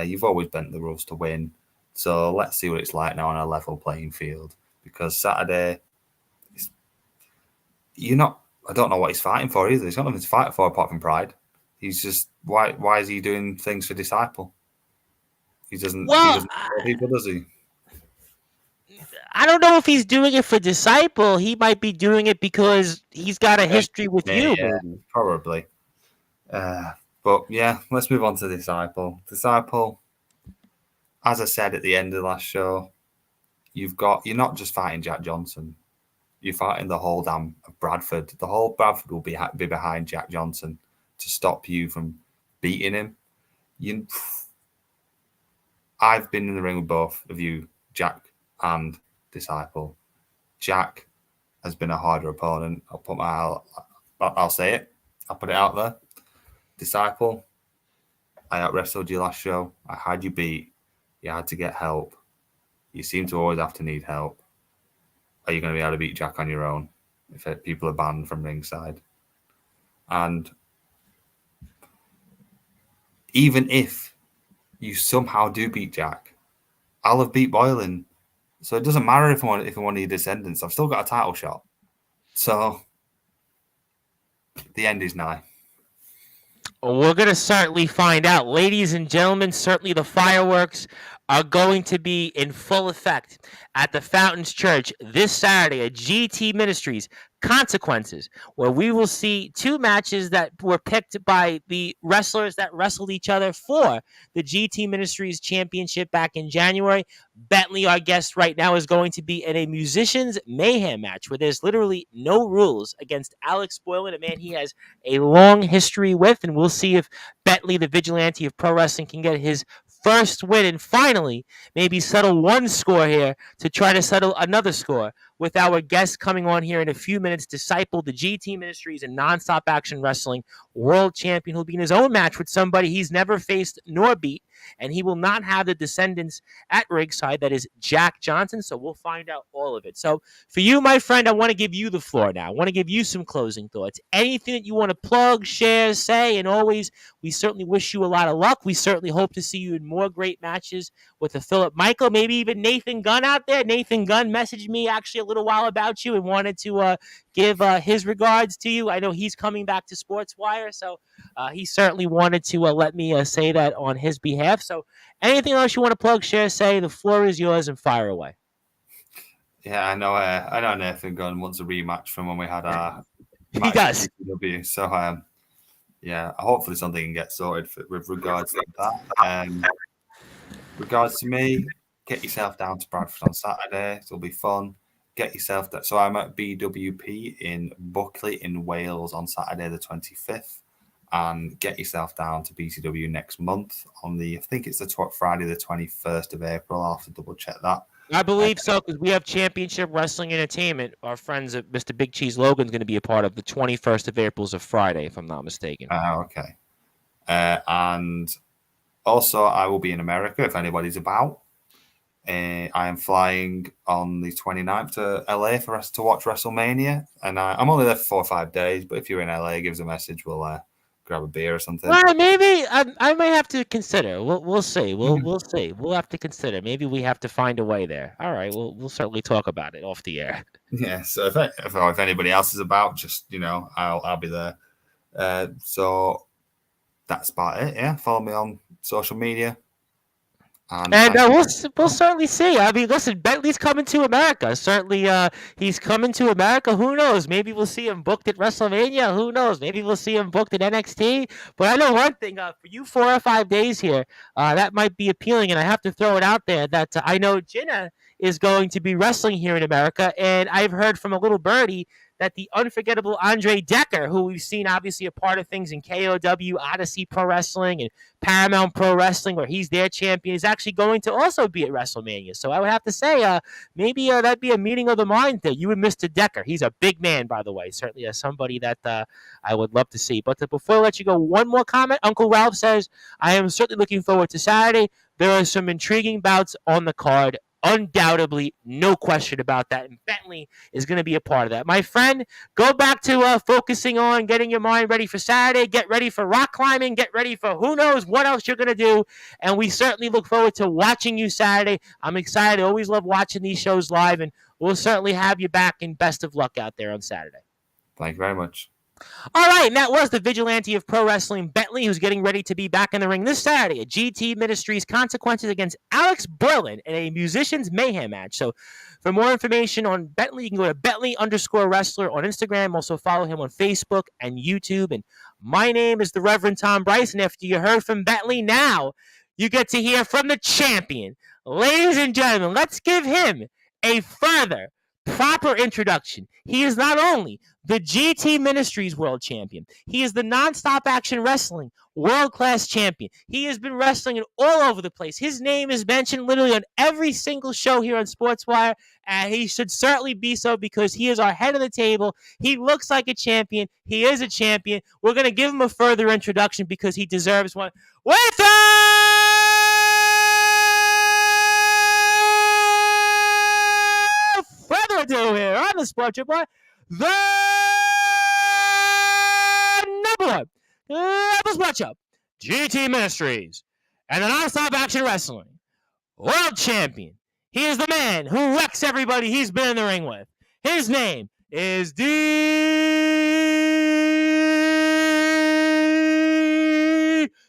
You've always bent the rules to win. So let's see what it's like now on a level playing field. Because Saturday, I don't know what he's fighting for either. He's got nothing to fight for apart from pride. He's just, why is he doing things for Disciple? He doesn't know people, does he? I don't know if he's doing it for Disciple. He might be doing it because he's got a history with you. Yeah, probably. But yeah, let's move on to Disciple. Disciple, as I said at the end of the last show, you're not just fighting Jack Johnson. You're fighting the whole damn of Bradford. The whole Bradford will be behind Jack Johnson to stop you from beating him. I've been in the ring with both of you, Jack and Disciple. Jack has been a harder opponent. I'll say it. I'll put it out there. Disciple, I out-wrestled you last show. I had you beat. You had to get help. You seem to always have to need help. Are you going to be able to beat Jack on your own if people are banned from ringside? And even if you somehow do beat Jack, I'll have beat Boylan. So it doesn't matter if I'm one of your descendants. I've still got a title shot. So the end is nigh. We're going to certainly find out. Ladies and gentlemen, certainly the fireworks are going to be in full effect at the Fountains Church this Saturday at GT Ministries Consequences, where we will see two matches that were picked by the wrestlers that wrestled each other for the GT Ministries Championship back in January. Bentley, our guest right now, is going to be in a Musicians Mayhem match where there's literally no rules against Alex Boylan, a man he has a long history with, and we'll see if Bentley, the vigilante of pro wrestling, can get his first win and finally maybe settle one score here to try to settle another score with our guest coming on here in a few minutes, Disciple, the GT Ministries and Nonstop Action Wrestling world champion, who'll be in his own match with somebody he's never faced nor beat, and he will not have the descendants at ringside. That is Jack Johnson, so we'll find out all of it. So for you, my friend, I want to give you the floor now. I want to give you some closing thoughts. Anything that you want to plug, share, say, and always, we certainly wish you a lot of luck. We certainly hope to see you in more great matches with the Philip Michael, maybe even Nathan Gunn out there. Nathan Gunn messaged me actually a little while about you and wanted to give his regards to you. I know he's coming back to Sportswire, so he certainly wanted to let me say that on his behalf. So anything else you want to plug, share, say, the floor is yours and fire away. Yeah, I know Nathan Gunn wants a rematch from when we had our he does. So yeah, hopefully something can get sorted with regards to that. Regards to me, get yourself down to Bradford on Saturday. It'll be fun. Get yourself that. So I'm at BWP in Buckley in Wales on Saturday the 25th, and get yourself down to BCW next month on I think it's Friday the 21st of April. I'll have to double check that. I believe so, because we have Championship Wrestling Entertainment. Our friends at Mr. Big Cheese Logan's going to be a part of the 21st of April is a Friday, if I'm not mistaken. Okay. And also, I will be in America if anybody's about. I am flying on the 29th to LA for us to watch WrestleMania. And I'm only there for 4 or 5 days, but if you're in LA, give us a message. We'll grab a beer or something. Well, maybe I might have to consider. We'll see. We'll see. We'll have to consider. Maybe we have to find a way there. All right. We'll certainly talk about it off the air. Yeah. So if anybody else is about, just I'll be there. So that's about it. Yeah. Follow me on social media. And we'll certainly see. I mean, listen, Bentley's coming to America. Certainly, he's coming to America. Who knows? Maybe we'll see him booked at WrestleMania. Who knows? Maybe we'll see him booked at NXT. But I know one thing. For you 4 or 5 days here, that might be appealing. And I have to throw it out there that I know Jenna is going to be wrestling here in America. And I've heard from a little birdie that the unforgettable Andre Decker, who we've seen obviously a part of things in KOW, Odyssey Pro Wrestling, and Paramount Pro Wrestling, where he's their champion, is actually going to also be at WrestleMania. So I would have to say, maybe that'd be a meeting of the minds there. You and Mr. Decker. He's a big man, by the way. Certainly as somebody that I would love to see. But before I let you go, one more comment. Uncle Ralph says, I am certainly looking forward to Saturday. There are some intriguing bouts on the card. Undoubtedly, no question about that. And Bentley is going to be a part of that. My friend, go back to focusing on getting your mind ready for Saturday. Get ready for rock climbing. Get ready for who knows what else you're going to do. And we certainly look forward to watching you Saturday. I'm excited. I always love watching these shows live. And we'll certainly have you back. And best of luck out there on Saturday. Thank you very much. All right, and that was the vigilante of pro wrestling, Bentley, who's getting ready to be back in the ring this Saturday at GT Ministries Consequences against Alex Boylan in a Musicians Mayhem match. So for more information on Bentley, you can go to Bentley_wrestler on Instagram. Also follow him on Facebook and YouTube. And my name is the Reverend Tom Bryce, and after you heard from Bentley, now you get to hear from the champion. Ladies and gentlemen, let's give him a further proper introduction. He is not only the GT Ministries World Champion, he is the Nonstop Action Wrestling World-Class Champion. He has been wrestling all over the place. His name is mentioned literally on every single show here on Sportswire, and he should certainly be so because he is our head of the table. He looks like a champion. He is a champion. We're going to give him a further introduction because he deserves one. Without further ado here on the Sports Report, the number one Sports Show, GT Ministries, and the Non-Stop Action Wrestling World Champion. He is the man who wrecks everybody he's been in the ring with. His name is D.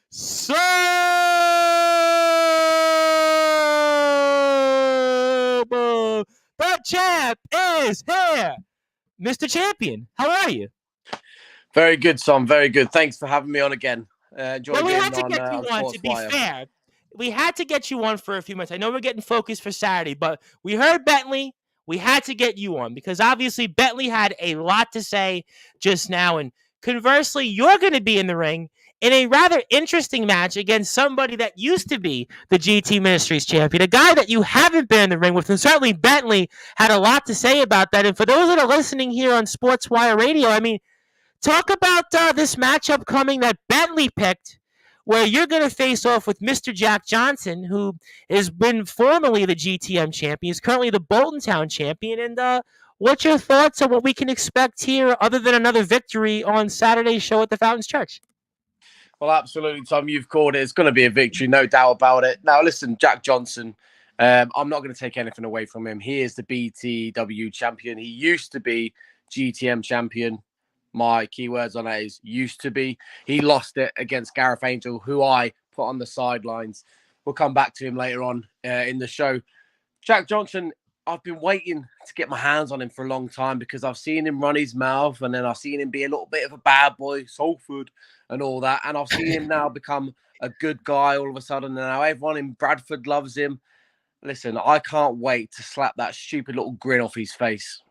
Sable. The champ is here. Mr. Champion, how are you? Very good, Tom. Very good. Thanks for having me on again. Well, we had to get you on, to be fair. We had to get you on for a few months. I know we're getting focused for Saturday, but we heard Bentley. We had to get you on because obviously Bentley had a lot to say just now. And conversely, you're going to be in the ring in a rather interesting match against somebody that used to be the GT Ministries champion, a guy that you haven't been in the ring with. And certainly Bentley had a lot to say about that. And for those that are listening here on Sportswire Radio, I mean, talk about this matchup coming that Bentley picked, where you're going to face off with Mr. Jack Johnson, who has been formerly the GTM champion, is currently the Bolton Town champion. And what's your thoughts on what we can expect here other than another victory on Saturday's show at the Fountains Church? Well, absolutely, Tom. You've called it. It's going to be a victory, no doubt about it. Now, listen, Jack Johnson, I'm not going to take anything away from him. He is the BTW champion. He used to be GTM champion. My keywords on that is used to be. He lost it against Gareth Angel, who I put on the sidelines. We'll come back to him later on in the show. Jack Johnson, I've been waiting to get my hands on him for a long time because I've seen him run his mouth and then I've seen him be a little bit of a bad boy, soul food and all that. And I've seen him now become a good guy all of a sudden. And now everyone in Bradford loves him. Listen, I can't wait to slap that stupid little grin off his face.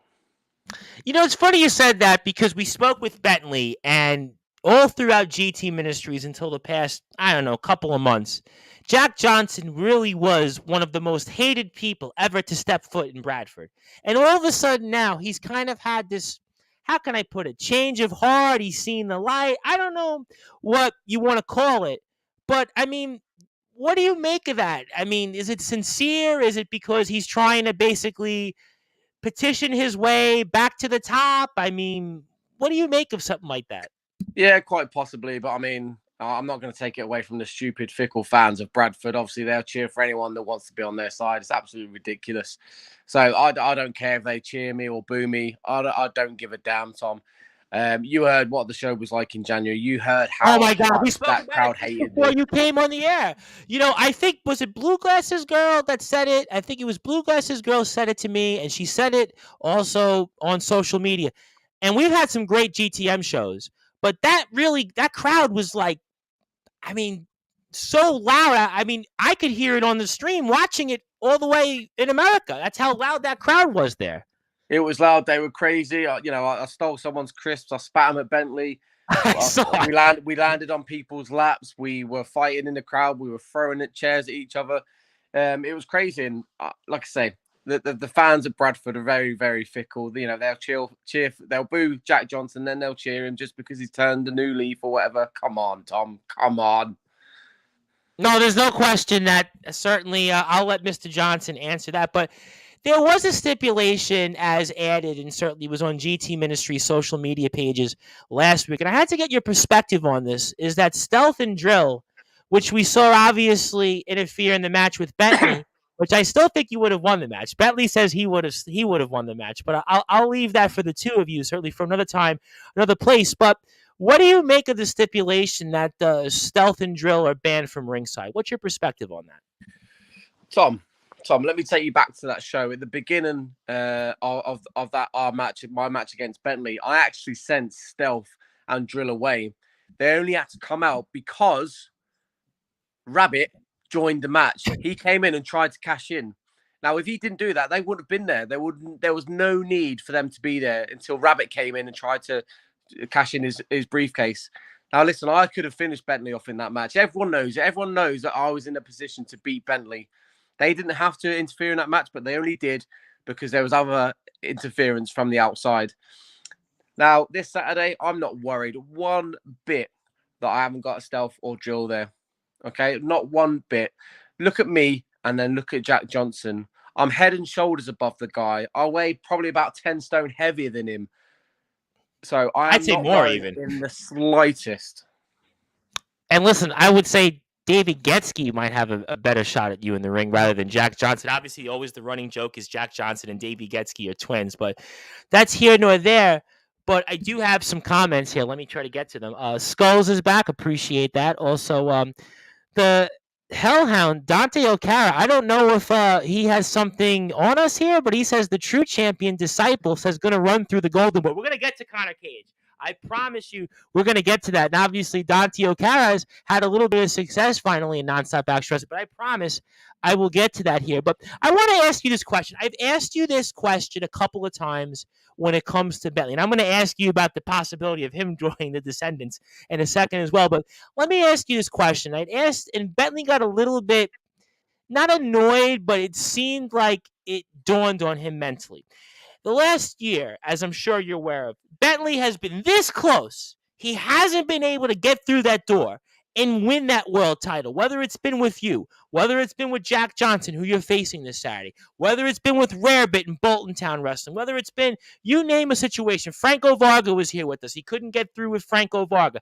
You know, it's funny you said that because we spoke with Bentley and all throughout GT Ministries until the past, I don't know, couple of months, Jack Johnson really was one of the most hated people ever to step foot in Bradford. And all of a sudden now he's kind of had this, how can I put it, change of heart. He's seen the light. I don't know what you want to call it, but I mean, what do you make of that? I mean, is it sincere? Is it because he's trying to basically petition his way back to the top? I mean, what do you make of something like that? Yeah, quite possibly. But I mean, I'm not going to take it away from the stupid, fickle fans of Bradford. Obviously, they'll cheer for anyone that wants to be on their side. It's absolutely ridiculous. So I don't care if they cheer me or boo me. I don't give a damn, Tom. You heard what the show was like in January. You heard how that crowd hated before me. You came on the air. You know, I think, was it Blue Glasses Girl that said it? I think it was Blue Glasses Girl said it to me, and she said it also on social media. And we've had some great GTM shows, but that crowd was like, I mean, so loud. I mean, I could hear it on the stream watching it all the way in America. That's how loud that crowd was there. It was loud. They were crazy. I stole someone's crisps. I spat them at Bentley. We landed on people's laps. We were fighting in the crowd. We were throwing chairs at each other. It was crazy. And like I say, the fans of Bradford are very, very fickle. You know, they'll cheer. They'll boo Jack Johnson, then they'll cheer him just because he's turned a new leaf or whatever. Come on, Tom. Come on. No, there's no question that certainly I'll let Mr. Johnson answer that. But there was a stipulation as added and certainly was on GT Ministries social media pages last week. And I had to get your perspective on this, is that Stealth and Drill, which we saw obviously interfere in the match with Bentley, which I still think you would have won the match. Bentley says he would have won the match, but I'll leave that for the two of you, certainly for another time, another place. But what do you make of the stipulation that Stealth and Drill are banned from ringside? What's your perspective on that? Tom, let me take you back to that show. At the beginning of that my match against Bentley, I actually sent Stealth and Drill away. They only had to come out because Rabbit joined the match. He came in and tried to cash in. Now, if he didn't do that, they wouldn't have been there. There was no need for them to be there until Rabbit came in and tried to cash in his briefcase. Now, listen, I could have finished Bentley off in that match. Everyone knows that I was in a position to beat Bentley. They didn't have to interfere in that match, but they only did because there was other interference from the outside. Now, this Saturday, I'm not worried one bit that I haven't got a Stealth or Drill there. Okay, not one bit. Look at me and then look at Jack Johnson. I'm head and shoulders above the guy. I weigh probably about 10 stone heavier than him. So I'd say more even in the slightest. And listen, I would say David Getsky might have a better shot at you in the ring rather than Jack Johnson. Obviously, always the running joke is Jack Johnson and David Getsky are twins, but that's here nor there. But I do have some comments here. Let me try to get to them. Skulls is back. Appreciate that. Also, the Hellhound, Dante O'Cara, I don't know if he has something on us here, but he says the true champion disciple says going to run through the golden boy. We're going to get to Connor Cage. I promise you, we're going to get to that. And obviously, Dante O'Cara's had a little bit of success finally in nonstop action wrestling, but I promise I will get to that here. But I want to ask you this question. I've asked you this question a couple of times when it comes to Bentley, and I'm going to ask you about the possibility of him joining the Descendants in a second as well. But let me ask you this question. I'd asked, and Bentley got a little bit, not annoyed, but it seemed like it dawned on him mentally. The last year, as I'm sure you're aware of, Bentley has been this close. He hasn't been able to get through that door and win that world title, whether it's been with you, whether it's been with Jack Johnson, who you're facing this Saturday, whether it's been with Rarebit and Bolton Town Wrestling, whether it's been, you name a situation. Franco Varga was here with us. He couldn't get through with Franco Varga.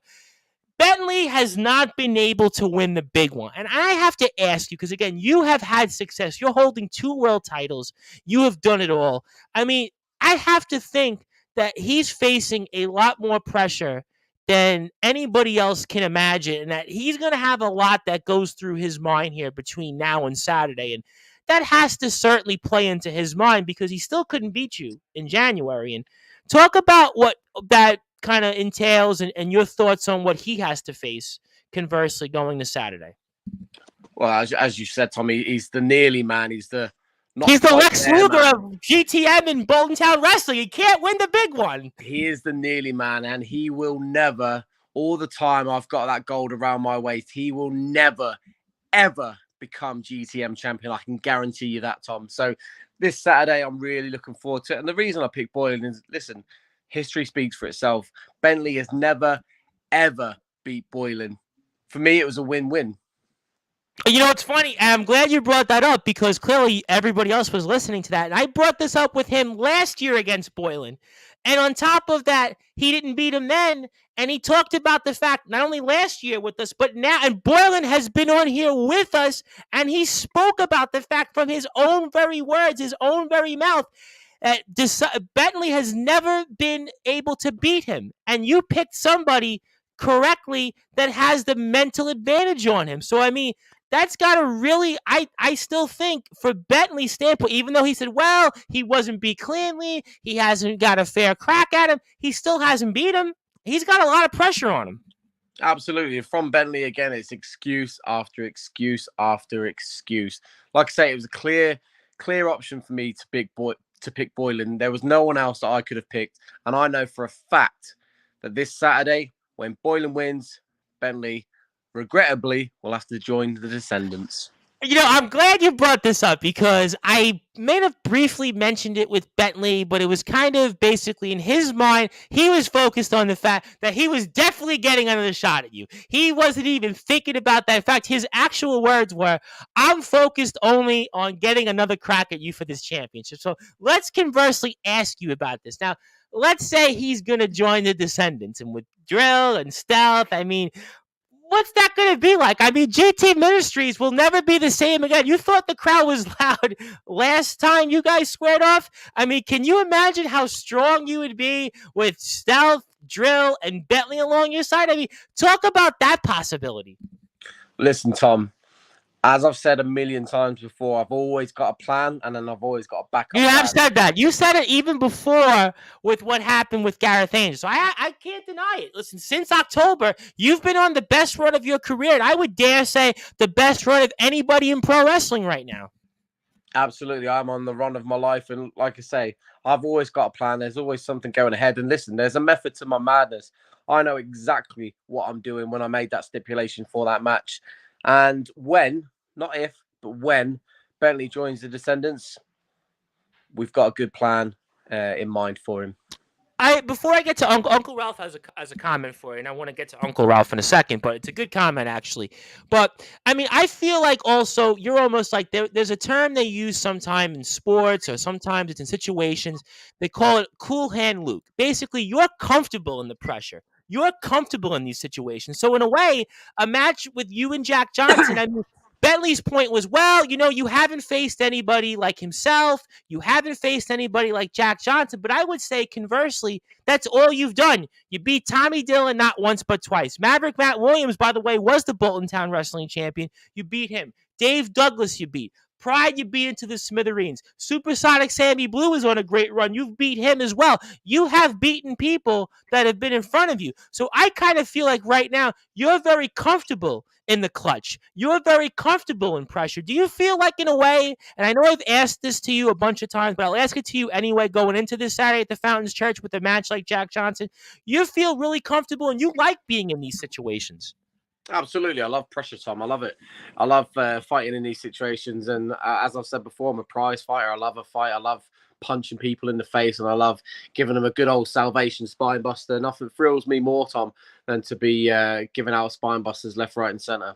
Bentley has not been able to win the big one. And I have to ask you, because again, you have had success. You're holding 2 world titles. You have done it all. I mean, I have to think that he's facing a lot more pressure than anybody else can imagine, and that he's going to have a lot that goes through his mind here between now and Saturday. And that has to certainly play into his mind because he still couldn't beat you in January. And talk about what that kind of entails and your thoughts on what he has to face conversely going to Saturday. Well, as you said, Tommy, he's the nearly man. He's the Lex Luger of GTM and Bolton Town Wrestling. He can't win the big one. He is the nearly man, and he will never, all the time I've got that gold around my waist, he will never, ever become GTM champion. I can guarantee you that, Tom. So this Saturday, I'm really looking forward to it. And the reason I picked Boylan is, listen, history speaks for itself. Bentley has never, ever beat Boylan. For me, it was a win-win. You know, it's funny. I'm glad you brought that up because clearly everybody else was listening to that. And I brought this up with him last year against Boylan. And on top of that, he didn't beat him then. And he talked about the fact, not only last year with us, but now, and Boylan has been on here with us, and he spoke about the fact from his own very words, his own very mouth, that Bentley has never been able to beat him. And you picked somebody correctly that has the mental advantage on him. So, I mean, that's got to really, I still think, for Bentley's standpoint, even though he said, well, he wasn't beat cleanly, he hasn't got a fair crack at him, he still hasn't beat him. He's got a lot of pressure on him. Absolutely. From Bentley, again, it's excuse after excuse after excuse. Like I say, it was a clear option for me to pick Boylan. There was no one else that I could have picked. And I know for a fact that this Saturday, when Boylan wins, Bentley regrettably will have to join the Descendants. You know, I'm glad you brought this up because I may have briefly mentioned it with Bentley, but it was kind of basically in his mind, he was focused on the fact that he was definitely getting another shot at you. He wasn't even thinking about that. In fact, his actual words were, I'm focused only on getting another crack at you for this championship. So let's conversely ask you about this. Now, let's say he's going to join the Descendants, and with Drill and Stealth, I mean, what's that going to be like? I mean, GT Ministries will never be the same again. You thought the crowd was loud last time you guys squared off? I mean, can you imagine how strong you would be with Stealth, Drill, and Bentley along your side? I mean, talk about that possibility. Listen, Tom, as I've said a million times before, I've always got a plan, and then I've always got a backup plan. You have said that. You said it even before with what happened with Gareth Angel. So I can't deny it. Listen, since October, you've been on the best run of your career, and I would dare say the best run of anybody in pro wrestling right now. Absolutely. I'm on the run of my life, and like I say, I've always got a plan. There's always something going ahead. And listen, there's a method to my madness. I know exactly what I'm doing when I made that stipulation for that match. And when, not if, but when Bentley joins the Descendants, we've got a good plan in mind for him. Before I get to Uncle Ralph has a comment for you, and I want to get to Uncle Ralph in a second, but it's a good comment actually. But I mean, I feel like also you're almost like there's a term they use sometime in sports or sometimes it's in situations. They call it cool hand Luke. Basically, you're comfortable in the pressure. you're comfortable in these situations. So in a way, a match with you and Jack Johnson, I mean, Bentley's point was, well, you haven't faced anybody like himself. You haven't faced anybody like Jack Johnson. But I would say, conversely, that's all you've done. You beat Tommy Dillon not once but twice. Maverick Matt Williams, by the way, was the Bolton Town Wrestling Champion. You beat him. Dave Douglas, you beat. Pride, you beat into the smithereens. Supersonic Sammy Blue is on a great run. You've beat him as well. You have beaten people that have been in front of you. So I kind of feel like right now you're very comfortable in the clutch. You're very comfortable in pressure. Do you feel like, in a way, and I know I've asked this to you a bunch of times, but I'll ask it to you anyway, going into this Saturday at the Fountains Church with a match like Jack Johnson, you feel really comfortable and you like being in these situations? Absolutely. I love pressure, Tom. I love it. I love fighting in these situations. And as I've said before, I'm a prize fighter. I love a fight. I love punching people in the face, and I love giving them a good old salvation spine buster. Nothing thrills me more, Tom, than to be giving out spine busters left, right, and center.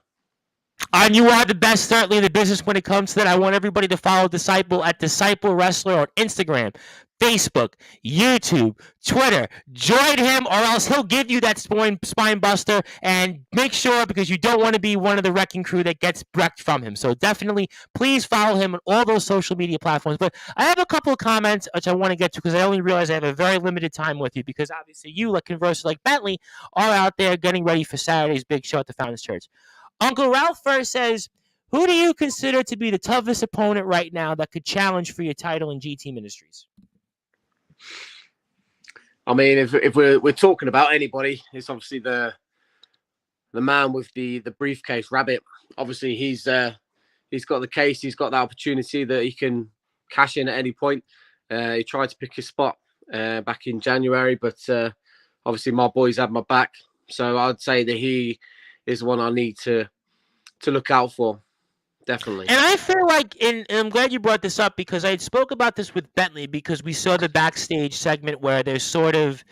And you are the best, certainly, in the business when it comes to that. I want everybody to follow Disciple at Disciple Wrestler on Instagram, Facebook, YouTube, Twitter. Join him, or else he'll give you that spine buster. And make sure, because you don't want to be one of the wrecking crew that gets wrecked from him. So definitely, please follow him on all those social media platforms. But I have a couple of comments which I want to get to, because I only realize I have a very limited time with you, because obviously you, like conversely, like Bentley, are out there getting ready for Saturday's big show at the Fountains Church. Uncle Ralph first says, who do you consider to be the toughest opponent right now that could challenge for your title in GT Ministries? I mean, if we're talking about anybody, it's obviously the man with the briefcase, Rabbit. Obviously, he's got the case. He's got the opportunity that he can cash in at any point. He tried to pick his spot back in January, but obviously my boys had my back. So I'd say that he is one I need to look out for, definitely. And I feel like, and I'm glad you brought this up, because I spoke about this with Bentley, because we saw the backstage segment where they're sort of,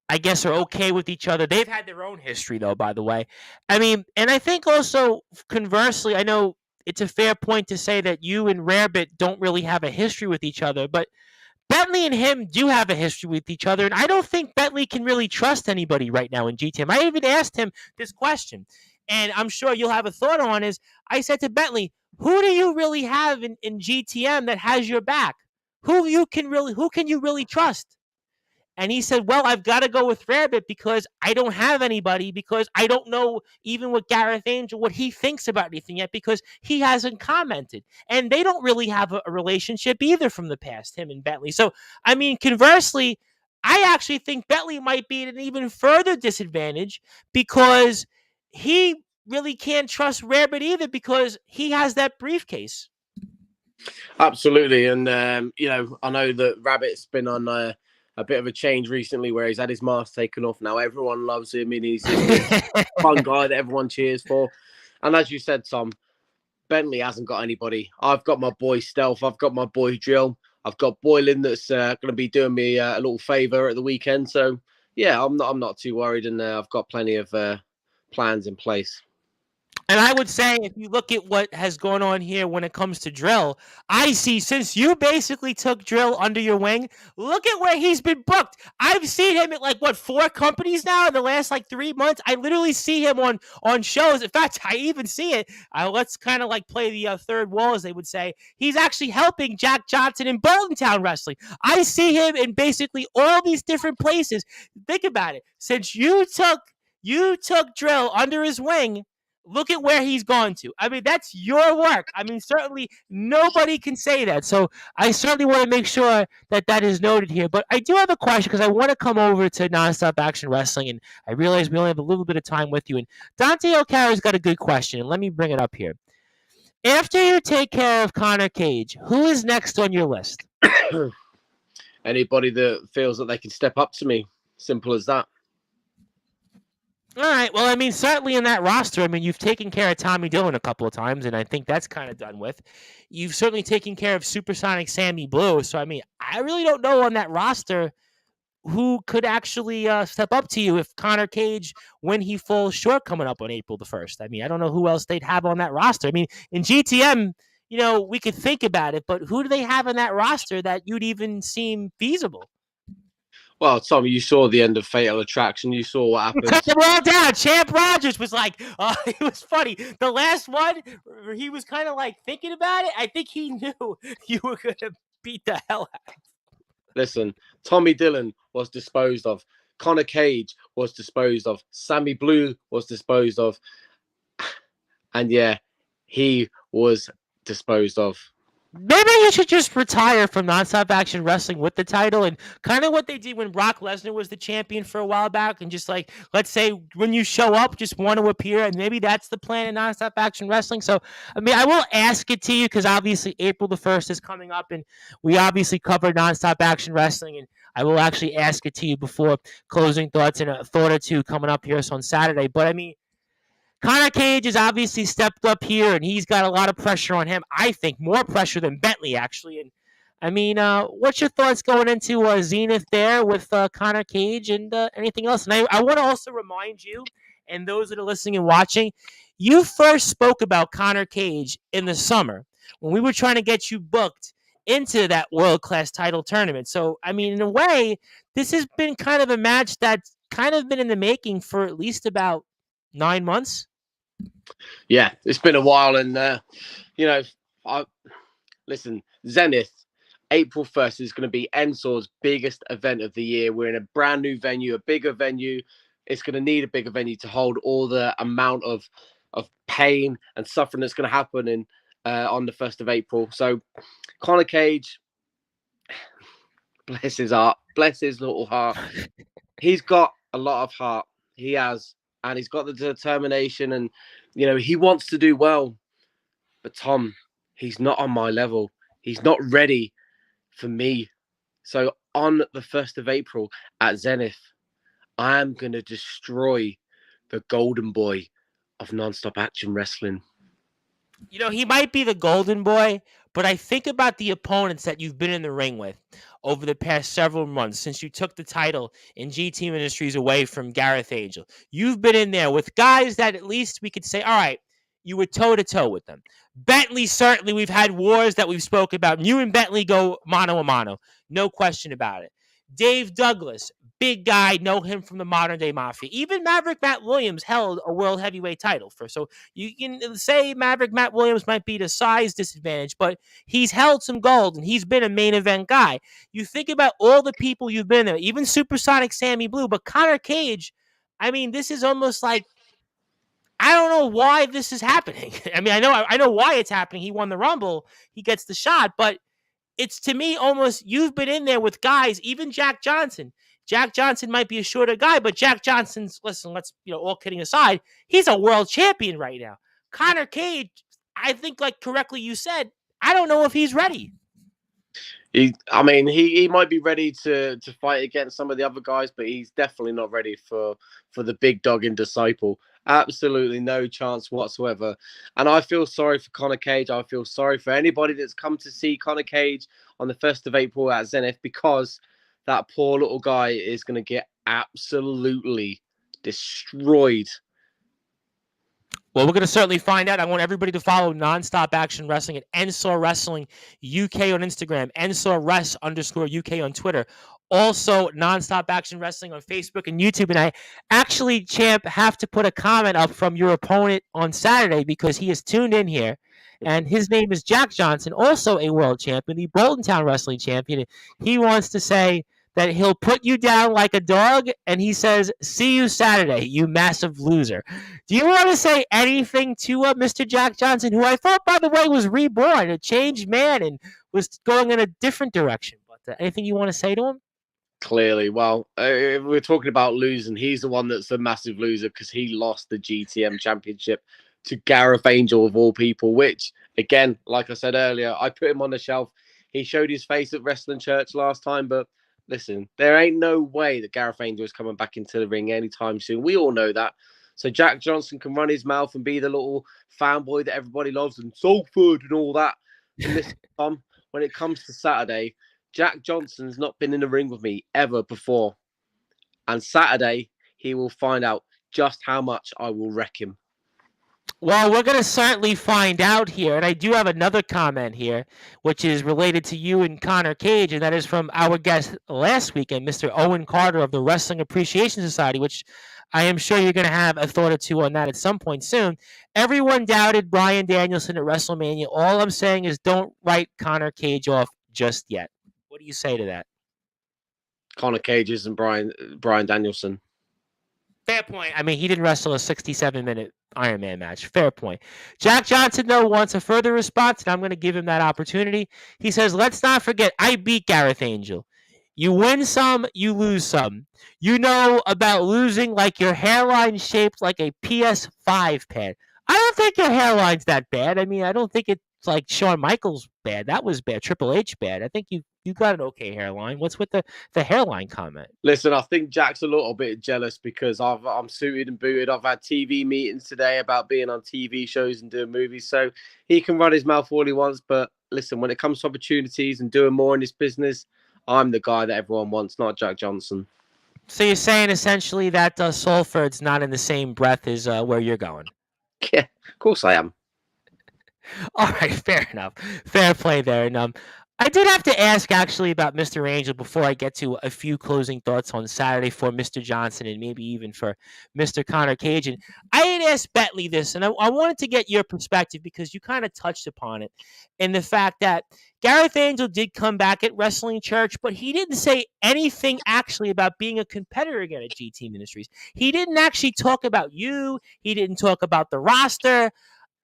I guess, are okay with each other. They've had their own history, though, by the way. I mean, and I think also, conversely, I know it's a fair point to say that you and Rarebit don't really have a history with each other, but Bentley and him do have a history with each other, and I don't think Bentley can really trust anybody right now in GTM. I even asked him this question, and I'm sure you'll have a thought on, is I said to Bentley, who do you really have in GTM that has your back? Who can you really trust? And he said, well, I've got to go with Rarebit, because I don't have anybody, because I don't know even with Gareth Angel what he thinks about anything yet, because he hasn't commented. And they don't really have a relationship either from the past, him and Bentley. So, I mean, conversely, I actually think Bentley might be at an even further disadvantage, because he really can't trust Rarebit either, because he has that briefcase. Absolutely. And, I know that Rabbit's been on a bit of a change recently, where he's had his mask taken off. Now everyone loves him, and he's a fun guy that everyone cheers for. And as you said, Tom, Bentley hasn't got anybody. I've got my boy Stealth. I've got my boy Drill. I've got Boylan that's going to be doing me a little favour at the weekend. So yeah, I'm not too worried, and I've got plenty of plans in place. And I would say, if you look at what has gone on here when it comes to Drill, I see, since you basically took Drill under your wing, look at where he's been booked. I've seen him at 4 companies now in the last 3 months. I literally see him on shows. In fact, I even see it. Let's kind of play the third wall, as they would say. He's actually helping Jack Johnson in Bolton Town Wrestling. I see him in basically all these different places. Think about it. Since you took Drill under his wing, look at where he's gone to. I mean, that's your work. I mean, certainly nobody can say that. So I certainly want to make sure that is noted here. But I do have a question, because I want to come over to Nonstop Action Wrestling, and I realize we only have a little bit of time with you. And Dante O'Carroll's got a good question, and let me bring it up here. After you take care of Connor Cage, who is next on your list? Anybody that feels that they can step up to me. Simple as that. All right. Well, I mean, certainly in that roster, I mean, you've taken care of Tommy Dillon a couple of times, and I think that's kind of done with. You've certainly taken care of Supersonic Sammy Blue. So, I mean, I really don't know on that roster who could actually step up to you if Connor Cage, when he falls short coming up on April the 1st. I mean, I don't know who else they'd have on that roster. I mean, in GTM, we could think about it, but who do they have in that roster that you'd even seem feasible? Well, Tom, you saw the end of Fatal Attraction. You saw what You happened. cut them all down. Champ Rogers was like, it was funny. The last one, he was kind of like thinking about it. I think he knew you were going to beat the hell out. Listen, Tommy Dillon was disposed of. Conor Cage was disposed of. Sammy Blue was disposed of. And yeah, he was disposed of. Maybe you should just retire from nonstop action wrestling with the title, and kind of what they did when Brock Lesnar was the champion for a while back, and just like, let's say when you show up, just want to appear, and maybe that's the plan in nonstop action wrestling. So, I mean, I will ask it to you because obviously April the 1st is coming up, and we obviously covered nonstop action wrestling, and I will actually ask it to you before closing thoughts and a thought or two coming up here on Saturday. But I mean, Conor Cage has obviously stepped up here, and he's got a lot of pressure on him. I think more pressure than Bentley, actually. And I mean, what's your thoughts going into Zenith there with Conor Cage and anything else? And I want to also remind you and those that are listening and watching, you first spoke about Conor Cage in the summer when we were trying to get you booked into that world-class title tournament. So, I mean, in a way, this has been kind of a match that's kind of been in the making for at least about 9 months. Yeah, it's been a while, and listen, Zenith, April 1st is going to be Ensor's biggest event of the year. We're in a brand new venue, a bigger venue. It's going to need a bigger venue to hold all the amount of pain and suffering that's going to happen in on the 1st of April. So, Conor Cage, bless his heart, bless his little heart. He's got a lot of heart. He has, and he's got the determination, and he wants to do well. But Tom, he's not on my level. He's not ready for me. So on the 1st of April at Zenith, I am going to destroy the golden boy of nonstop action wrestling. He might be the golden boy, but I think about the opponents that you've been in the ring with over the past several months since you took the title in GT Ministries away from Gareth Angel. You've been in there with guys that at least we could say, all right, you were toe-to-toe with them. Bentley, certainly, we've had wars that we've spoken about. You and Bentley go mano-a-mano. No question about it. Dave Douglas, big guy, know him from the modern day Mafia. Even Maverick Matt Williams held a world heavyweight title so you can say Maverick Matt Williams might be the size disadvantage, but he's held some gold and he's been a main event guy. You think about all the people you've been there, even Supersonic Sammy Blue, but Conor Cage, I mean, this is almost like, I don't know why this is happening. I mean, I know why it's happening. He won the Rumble, he gets the shot, but it's to me almost you've been in there with guys, even Jack Johnson. Jack Johnson might be a shorter guy, but Jack Johnson's, listen, let's, all kidding aside, he's a world champion right now. Conor Cage, I think, like correctly you said, I don't know if he's ready. He might be ready to fight against some of the other guys, but he's definitely not ready for the big dog in Disciple. Absolutely no chance whatsoever. And I feel sorry for Conor Cage. I feel sorry for anybody that's come to see Conor Cage on the 1st of April at Zenith, because that poor little guy is going to get absolutely destroyed. Well, we're going to certainly find out. I want everybody to follow Nonstop Action Wrestling at NSOR Wrestling UK on Instagram, NSOR_UK on Twitter. Also, Nonstop Action Wrestling on Facebook and YouTube. And I actually, Champ, have to put a comment up from your opponent on Saturday because he is tuned in here. And his name is Jack Johnson, also a world champion, the Bolton Town Wrestling champion. He wants to say that he'll put you down like a dog, and he says, see you Saturday, you massive loser. Do you want to say anything to Mr. Jack Johnson, who I thought, by the way, was reborn, a changed man, and was going in a different direction? But anything you want to say to him? Clearly. Well, if we're talking about losing, he's the one that's a massive loser because he lost the GTM championship to Gareth Angel, of all people, which, again, like I said earlier, I put him on the shelf. He showed his face at Wrestling Church last time, but listen, there ain't no way that Gareth Angel is coming back into the ring anytime soon. We all know that. So Jack Johnson can run his mouth and be the little fanboy that everybody loves and Salford and all that. And listen, Tom, when it comes to Saturday, Jack Johnson's not been in the ring with me ever before. And Saturday, he will find out just how much I will wreck him. Well, we're going to certainly find out here. And I do have another comment here, which is related to you and Connor Cage, and that is from our guest last weekend, Mr. Owen Carter of the Wrestling Appreciation Society, which I am sure you're going to have a thought or two on that at some point soon. Everyone doubted Bryan Danielson at WrestleMania. All I'm saying is don't write Connor Cage off just yet. What do you say to that? Connor Cage isn't Bryan Danielson. Fair point. I mean, he didn't wrestle a 67-minute Iron Man match. Fair point. Jack Johnson, though, wants a further response, and I'm going to give him that opportunity. He says, let's not forget, I beat Gareth Angel. You win some, you lose some. You know about losing like your hairline shaped like a PS5 pad. I don't think your hairline's that bad. I mean, I don't think it's like Shawn Michaels bad. That was bad. Triple H bad. I think you got an okay hairline. What's with the hairline comment? Listen, I think Jack's a little bit jealous because I'm suited and booted. I've had TV meetings today about being on TV shows and doing movies, so he can run his mouth all he wants. But listen, when it comes to opportunities and doing more in this business, I'm the guy that everyone wants, not Jack Johnson. So you're saying essentially that Salford's not in the same breath as where you're going? Yeah, of course I am. All right, fair enough. Fair play there. And I did have to ask actually about Mr. Angel before I get to a few closing thoughts on Saturday for Mr. Johnson and maybe even for Mr. Connor Cage. And I had asked Bentley this, and I wanted to get your perspective because you kind of touched upon it in the fact that Gareth Angel did come back at Wrestling Church, but he didn't say anything actually about being a competitor again at GT Ministries. He didn't actually talk about you. He didn't talk about the roster.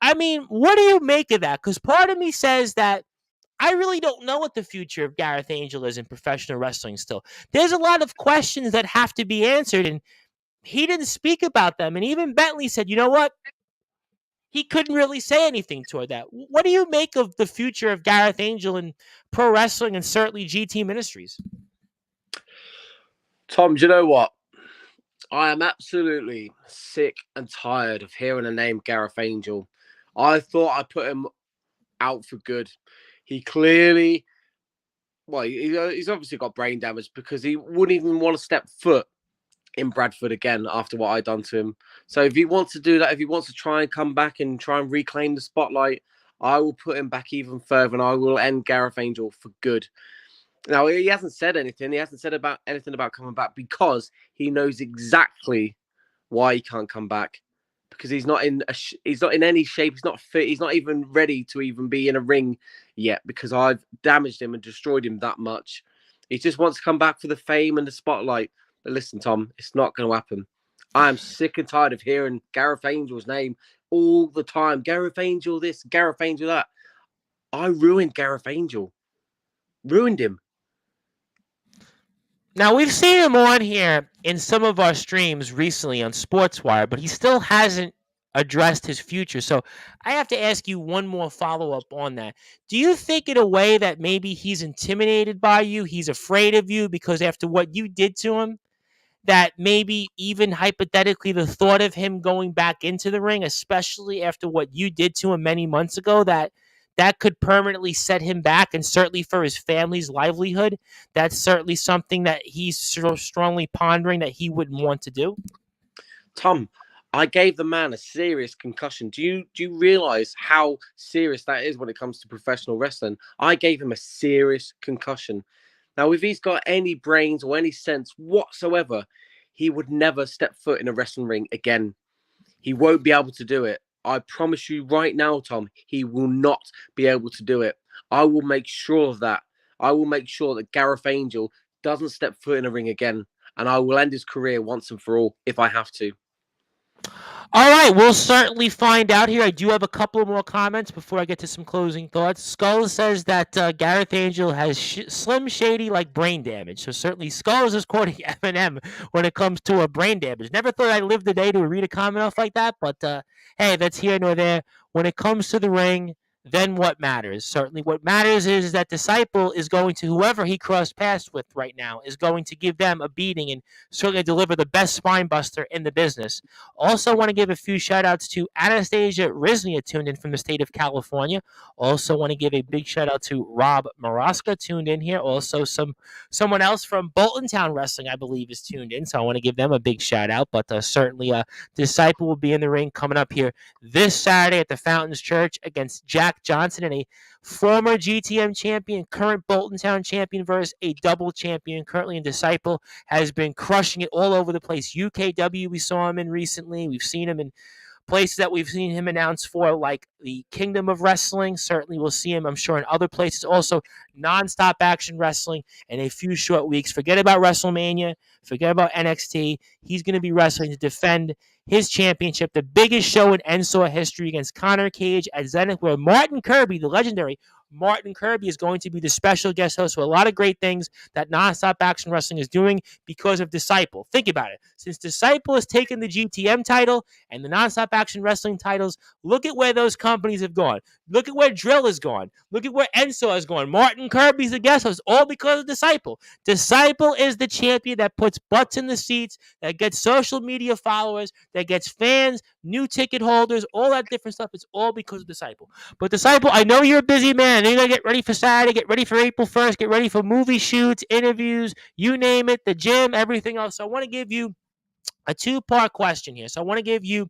I mean, what do you make of that? Because part of me says that I really don't know what the future of Gareth Angel is in professional wrestling still. There's a lot of questions that have to be answered, and he didn't speak about them. And even Bentley said, you know what? He couldn't really say anything toward that. What do you make of the future of Gareth Angel in pro wrestling and certainly GT Ministries? Tom, do you know what? I am absolutely sick and tired of hearing the name Gareth Angel. I thought I put him out for good. He clearly, well, he's obviously got brain damage because he wouldn't even want to step foot in Bradford again after what I'd done to him. So if he wants to do that, if he wants to try and come back and try and reclaim the spotlight, I will put him back even further and I will end Gareth Angel for good. Now, he hasn't said anything. He hasn't said anything about coming back because he knows exactly why he can't come back. Because he's not in any shape. He's not fit. He's not even ready to even be in a ring yet because I've damaged him and destroyed him that much. He just wants to come back for the fame and the spotlight. But listen, Tom, it's not going to happen. I am sick and tired of hearing Gareth Angel's name all the time. Gareth Angel this, Gareth Angel that. I ruined Gareth Angel. Ruined him. Now, we've seen him on here in some of our streams recently on Sportswire, but he still hasn't addressed his future. So I have to ask you one more follow-up on that. Do you think in a way that maybe he's intimidated by you, he's afraid of you because after what you did to him, that maybe even hypothetically the thought of him going back into the ring, especially after what you did to him many months ago, that could permanently set him back, and certainly for his family's livelihood, that's certainly something that he's so strongly pondering that he wouldn't want to do? Tom, I gave the man a serious concussion. Do you realize how serious that is when it comes to professional wrestling? I gave him a serious concussion. Now, if he's got any brains or any sense whatsoever, he would never step foot in a wrestling ring again. He won't be able to do it. I promise you right now, Tom, he will not be able to do it. I will make sure of that. I will make sure that Gareth Angel doesn't step foot in a ring again. And I will end his career once and for all if I have to. All right, we'll certainly find out here. I do have a couple more comments before I get to some closing thoughts. Skull says that Gareth Angel has Slim Shady like brain damage. So certainly Skulls is quoting Eminem when it comes to a brain damage. Never thought I'd live the day to read a comment off like that, but hey, that's here nor there. When it comes to the ring, then what matters? Certainly what matters is that Disciple is going to, whoever he crossed paths with right now, is going to give them a beating and certainly deliver the best spine buster in the business. Also want to give a few shout outs to Anastasia Riznia, tuned in from the state of California. Also want to give a big shout out to Rob Maraska, tuned in here. Also someone else from Bolton Town Wrestling, I believe, is tuned in. So I want to give them a big shout out. But certainly Disciple will be in the ring coming up here this Saturday at the Fountains Church against Jack Johnson, and a former GTM champion, current Bolton Town champion versus a double champion currently in Disciple, has been crushing it all over the place. UKW, we saw him in recently. We've seen him in places that we've seen him announced for, like the Kingdom of Wrestling. Certainly we'll see him, I'm sure, in other places. Also, nonstop action wrestling in a few short weeks. Forget about WrestleMania. Forget about NXT. He's going to be wrestling to defend his championship, the biggest show in NSOA history, against Connor Cage at Zenith, where Martin Kirby, the legendary Martin Kirby, is going to be the special guest host for a lot of great things that Nonstop Action Wrestling is doing because of Disciple. Think about it. Since Disciple has taken the GTM title and the Nonstop Action Wrestling titles, look at where those companies have gone. Look at where Drill has gone. Look at where Enso has gone. Martin Kirby's the guest host, all because of Disciple. Disciple is the champion that puts butts in the seats, that gets social media followers, that gets fans, new ticket holders, all that different stuff. It's all because of Disciple. But Disciple, I know you're a busy man. You're going to get ready for Saturday, get ready for April 1st, get ready for movie shoots, interviews, you name it, the gym, everything else. So I want to give you a two-part question here. So I want to give you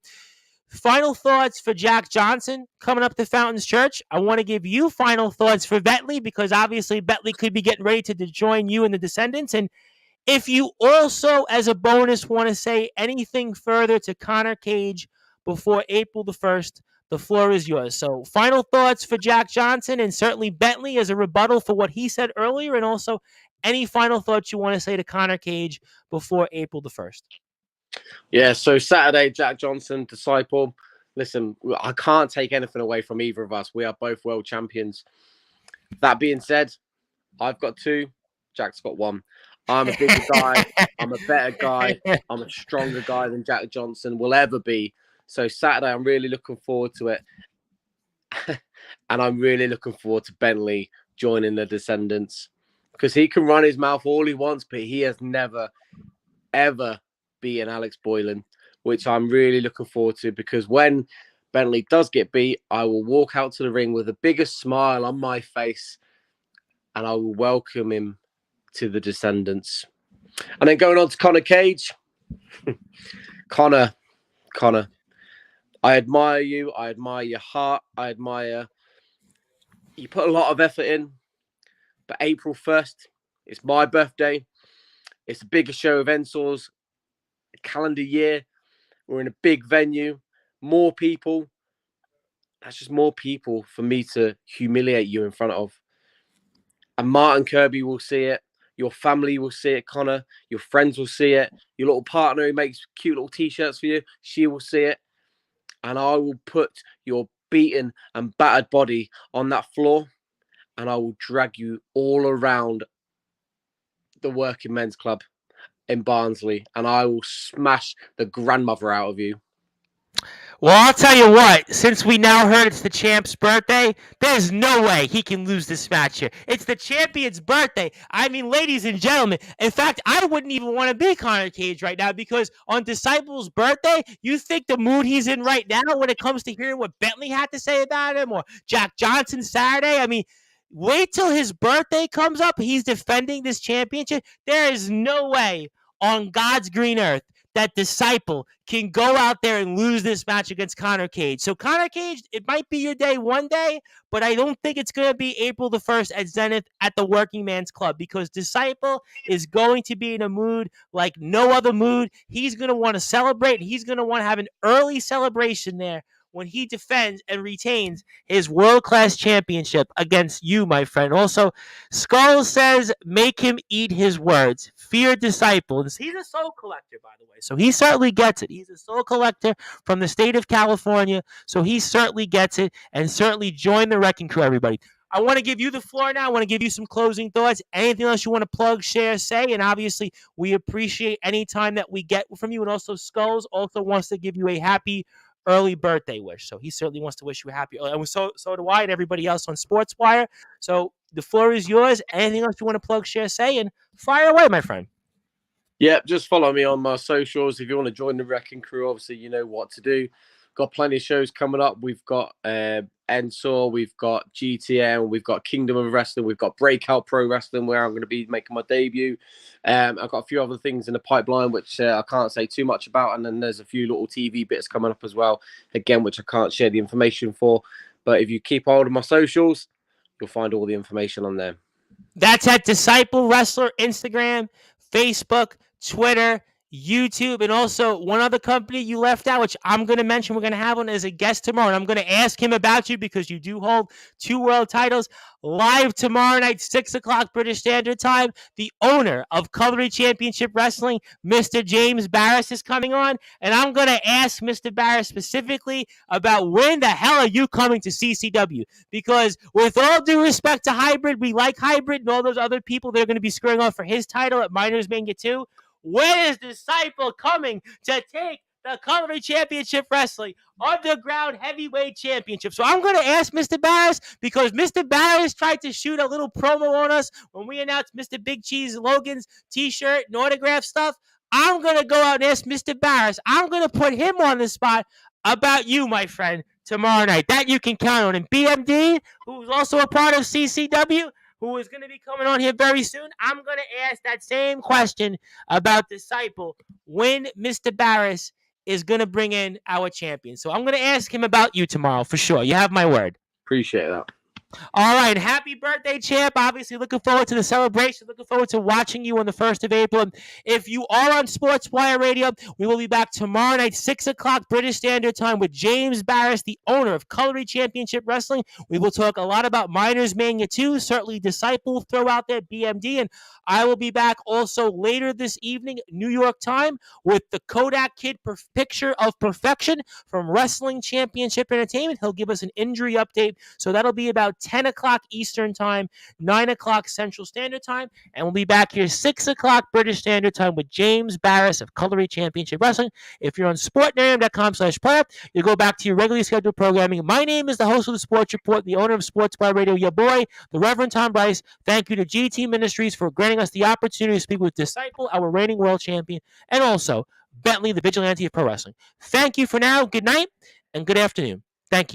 final thoughts for Jack Johnson coming up to Fountains Church. I want to give you final thoughts for Bentley, because obviously Bentley could be getting ready to join you and the Descendants. And if you also, as a bonus, want to say anything further to Connor Cage before April the 1st, the floor is yours. So final thoughts for Jack Johnson, and certainly Bentley as a rebuttal for what he said earlier, and also any final thoughts you want to say to Connor Cage before April the 1st. Yeah, so Saturday, Jack Johnson, Disciple. Listen, I can't take anything away from either of us. We are both world champions. That being said, I've got 2. Jack's got 1. I'm a bigger guy. I'm a better guy. I'm a stronger guy than Jack Johnson will ever be. So Saturday, I'm really looking forward to it. And I'm really looking forward to Bentley joining the Descendants, because he can run his mouth all he wants, but he has never, ever beaten Alex Boylan, which I'm really looking forward to, because when Bentley does get beat, I will walk out to the ring with the biggest smile on my face, and I will welcome him to the Descendants. And then going on to Connor Cage. Connor, I admire you. I admire your heart. I admire you put a lot of effort in. But April 1st, it's my birthday. It's the biggest show of NSOA's calendar year. We're in a big venue. More people. That's just more people for me to humiliate you in front of. And Martin Kirby will see it. Your family will see it, Connor. Your friends will see it. Your little partner who makes cute little T-shirts for you, she will see it. And I will put your beaten and battered body on that floor, and I will drag you all around the Working Men's Club in Barnsley, and I will smash the grandmother out of you. Well, I'll tell you what, since we now heard it's the champ's birthday, there's no way he can lose this match here. It's the champion's birthday. I mean, ladies and gentlemen, in fact, I wouldn't even want to be Connor Cage right now, because on Disciple's birthday, you think the mood he's in right now when it comes to hearing what Bentley had to say about him, or Jack Johnson Saturday? I mean, wait till his birthday comes up. He's defending this championship. There is no way on God's green earth that Disciple can go out there and lose this match against Connor Cage. So Connor Cage, it might be your day one day, but I don't think it's going to be April the 1st at Zenith at the Working Man's Club, because Disciple is going to be in a mood like no other mood. He's going to want to celebrate. He's going to want to have an early celebration there when he defends and retains his world-class championship against you, my friend. Also, Skull says, make him eat his words. Fear Disciple. He's a soul collector, by the way, so he certainly gets it. He's a soul collector from the state of California, so he certainly gets it, and certainly join the Wrecking Crew, everybody. I want to give you the floor now. I want to give you some closing thoughts. Anything else you want to plug, share, say? And obviously, we appreciate any time that we get from you. And also, Skulls also wants to give you a happy early birthday wish. So he certainly wants to wish you a happy. And so do I and everybody else on Sportswire. So the floor is yours. Anything else you want to plug, share, say, and fire away, my friend. Yeah, just follow me on my socials. If you want to join the Wrecking Crew, obviously you know what to do. Got plenty of shows coming up. We've got NSOR, we've got GTM, we've got Kingdom of Wrestling, we've got Breakout Pro Wrestling, where I'm going to be making my debut. I've got a few other things in the pipeline, which I can't say too much about. And then there's a few little TV bits coming up as well, again, which I can't share the information for. But if you keep hold of my socials, you'll find all the information on there. That's at Disciple Wrestler, Instagram, Facebook, Twitter, YouTube, and also one other company you left out, which I'm going to mention. We're going to have one as a guest tomorrow, and I'm going to ask him about you because you do hold 2 world titles. Live tomorrow night, 6 o'clock British Standard Time. The owner of Cutlery Championship Wrestling, Mr. James Barris, is coming on, and I'm going to ask Mr. Barris specifically about when the hell are you coming to CCW? Because with all due respect to Hybrid, we like Hybrid and all those other people that are going to be squaring off for his title at Miners Mania 2. When is Disciple coming to take the Cutlery Championship Wrestling Underground Heavyweight Championship? So I'm going to ask Mr. Barris, because Mr. Barris tried to shoot a little promo on us when we announced Mr. Big Cheese Logan's t-shirt and autograph stuff. I'm going to go out and ask Mr. Barris. I'm going to put him on the spot about you, my friend, tomorrow night. That you can count on. And BMD, who's also a part of CCW, who is going to be coming on here very soon, I'm going to ask that same question about Disciple when Mr. Barris is going to bring in our champion. So I'm going to ask him about you tomorrow for sure. You have my word. Appreciate that. All right. Happy birthday, champ. Obviously, looking forward to the celebration. Looking forward to watching you on the 1st of April. If you are on Sportswire Radio, we will be back tomorrow night, 6 o'clock British Standard Time, with James Barris, the owner of Cutlery Championship Wrestling. We will talk a lot about Miners Mania 2, certainly Disciple, throw out there BMD, and I will be back also later this evening, New York time, with the Kodak Kid Picture of Perfection from Wrestling Championship Entertainment. He'll give us an injury update, so that'll be about 10 o'clock Eastern Time, 9 o'clock Central Standard Time, and we'll be back here 6 o'clock British Standard Time with James Barris of Cutlery Championship Wrestling. If you're on sportnarium.com/player, you go back to your regularly scheduled programming. My name is the host of the Sports Report, the owner of Sportswire Radio, your boy, the Reverend Tom Bryce. Thank you to GT Ministries for granting us the opportunity to speak with Disciple, our reigning world champion, and also Bentley, the vigilante of pro wrestling. Thank you for now. Good night and good afternoon. Thank you.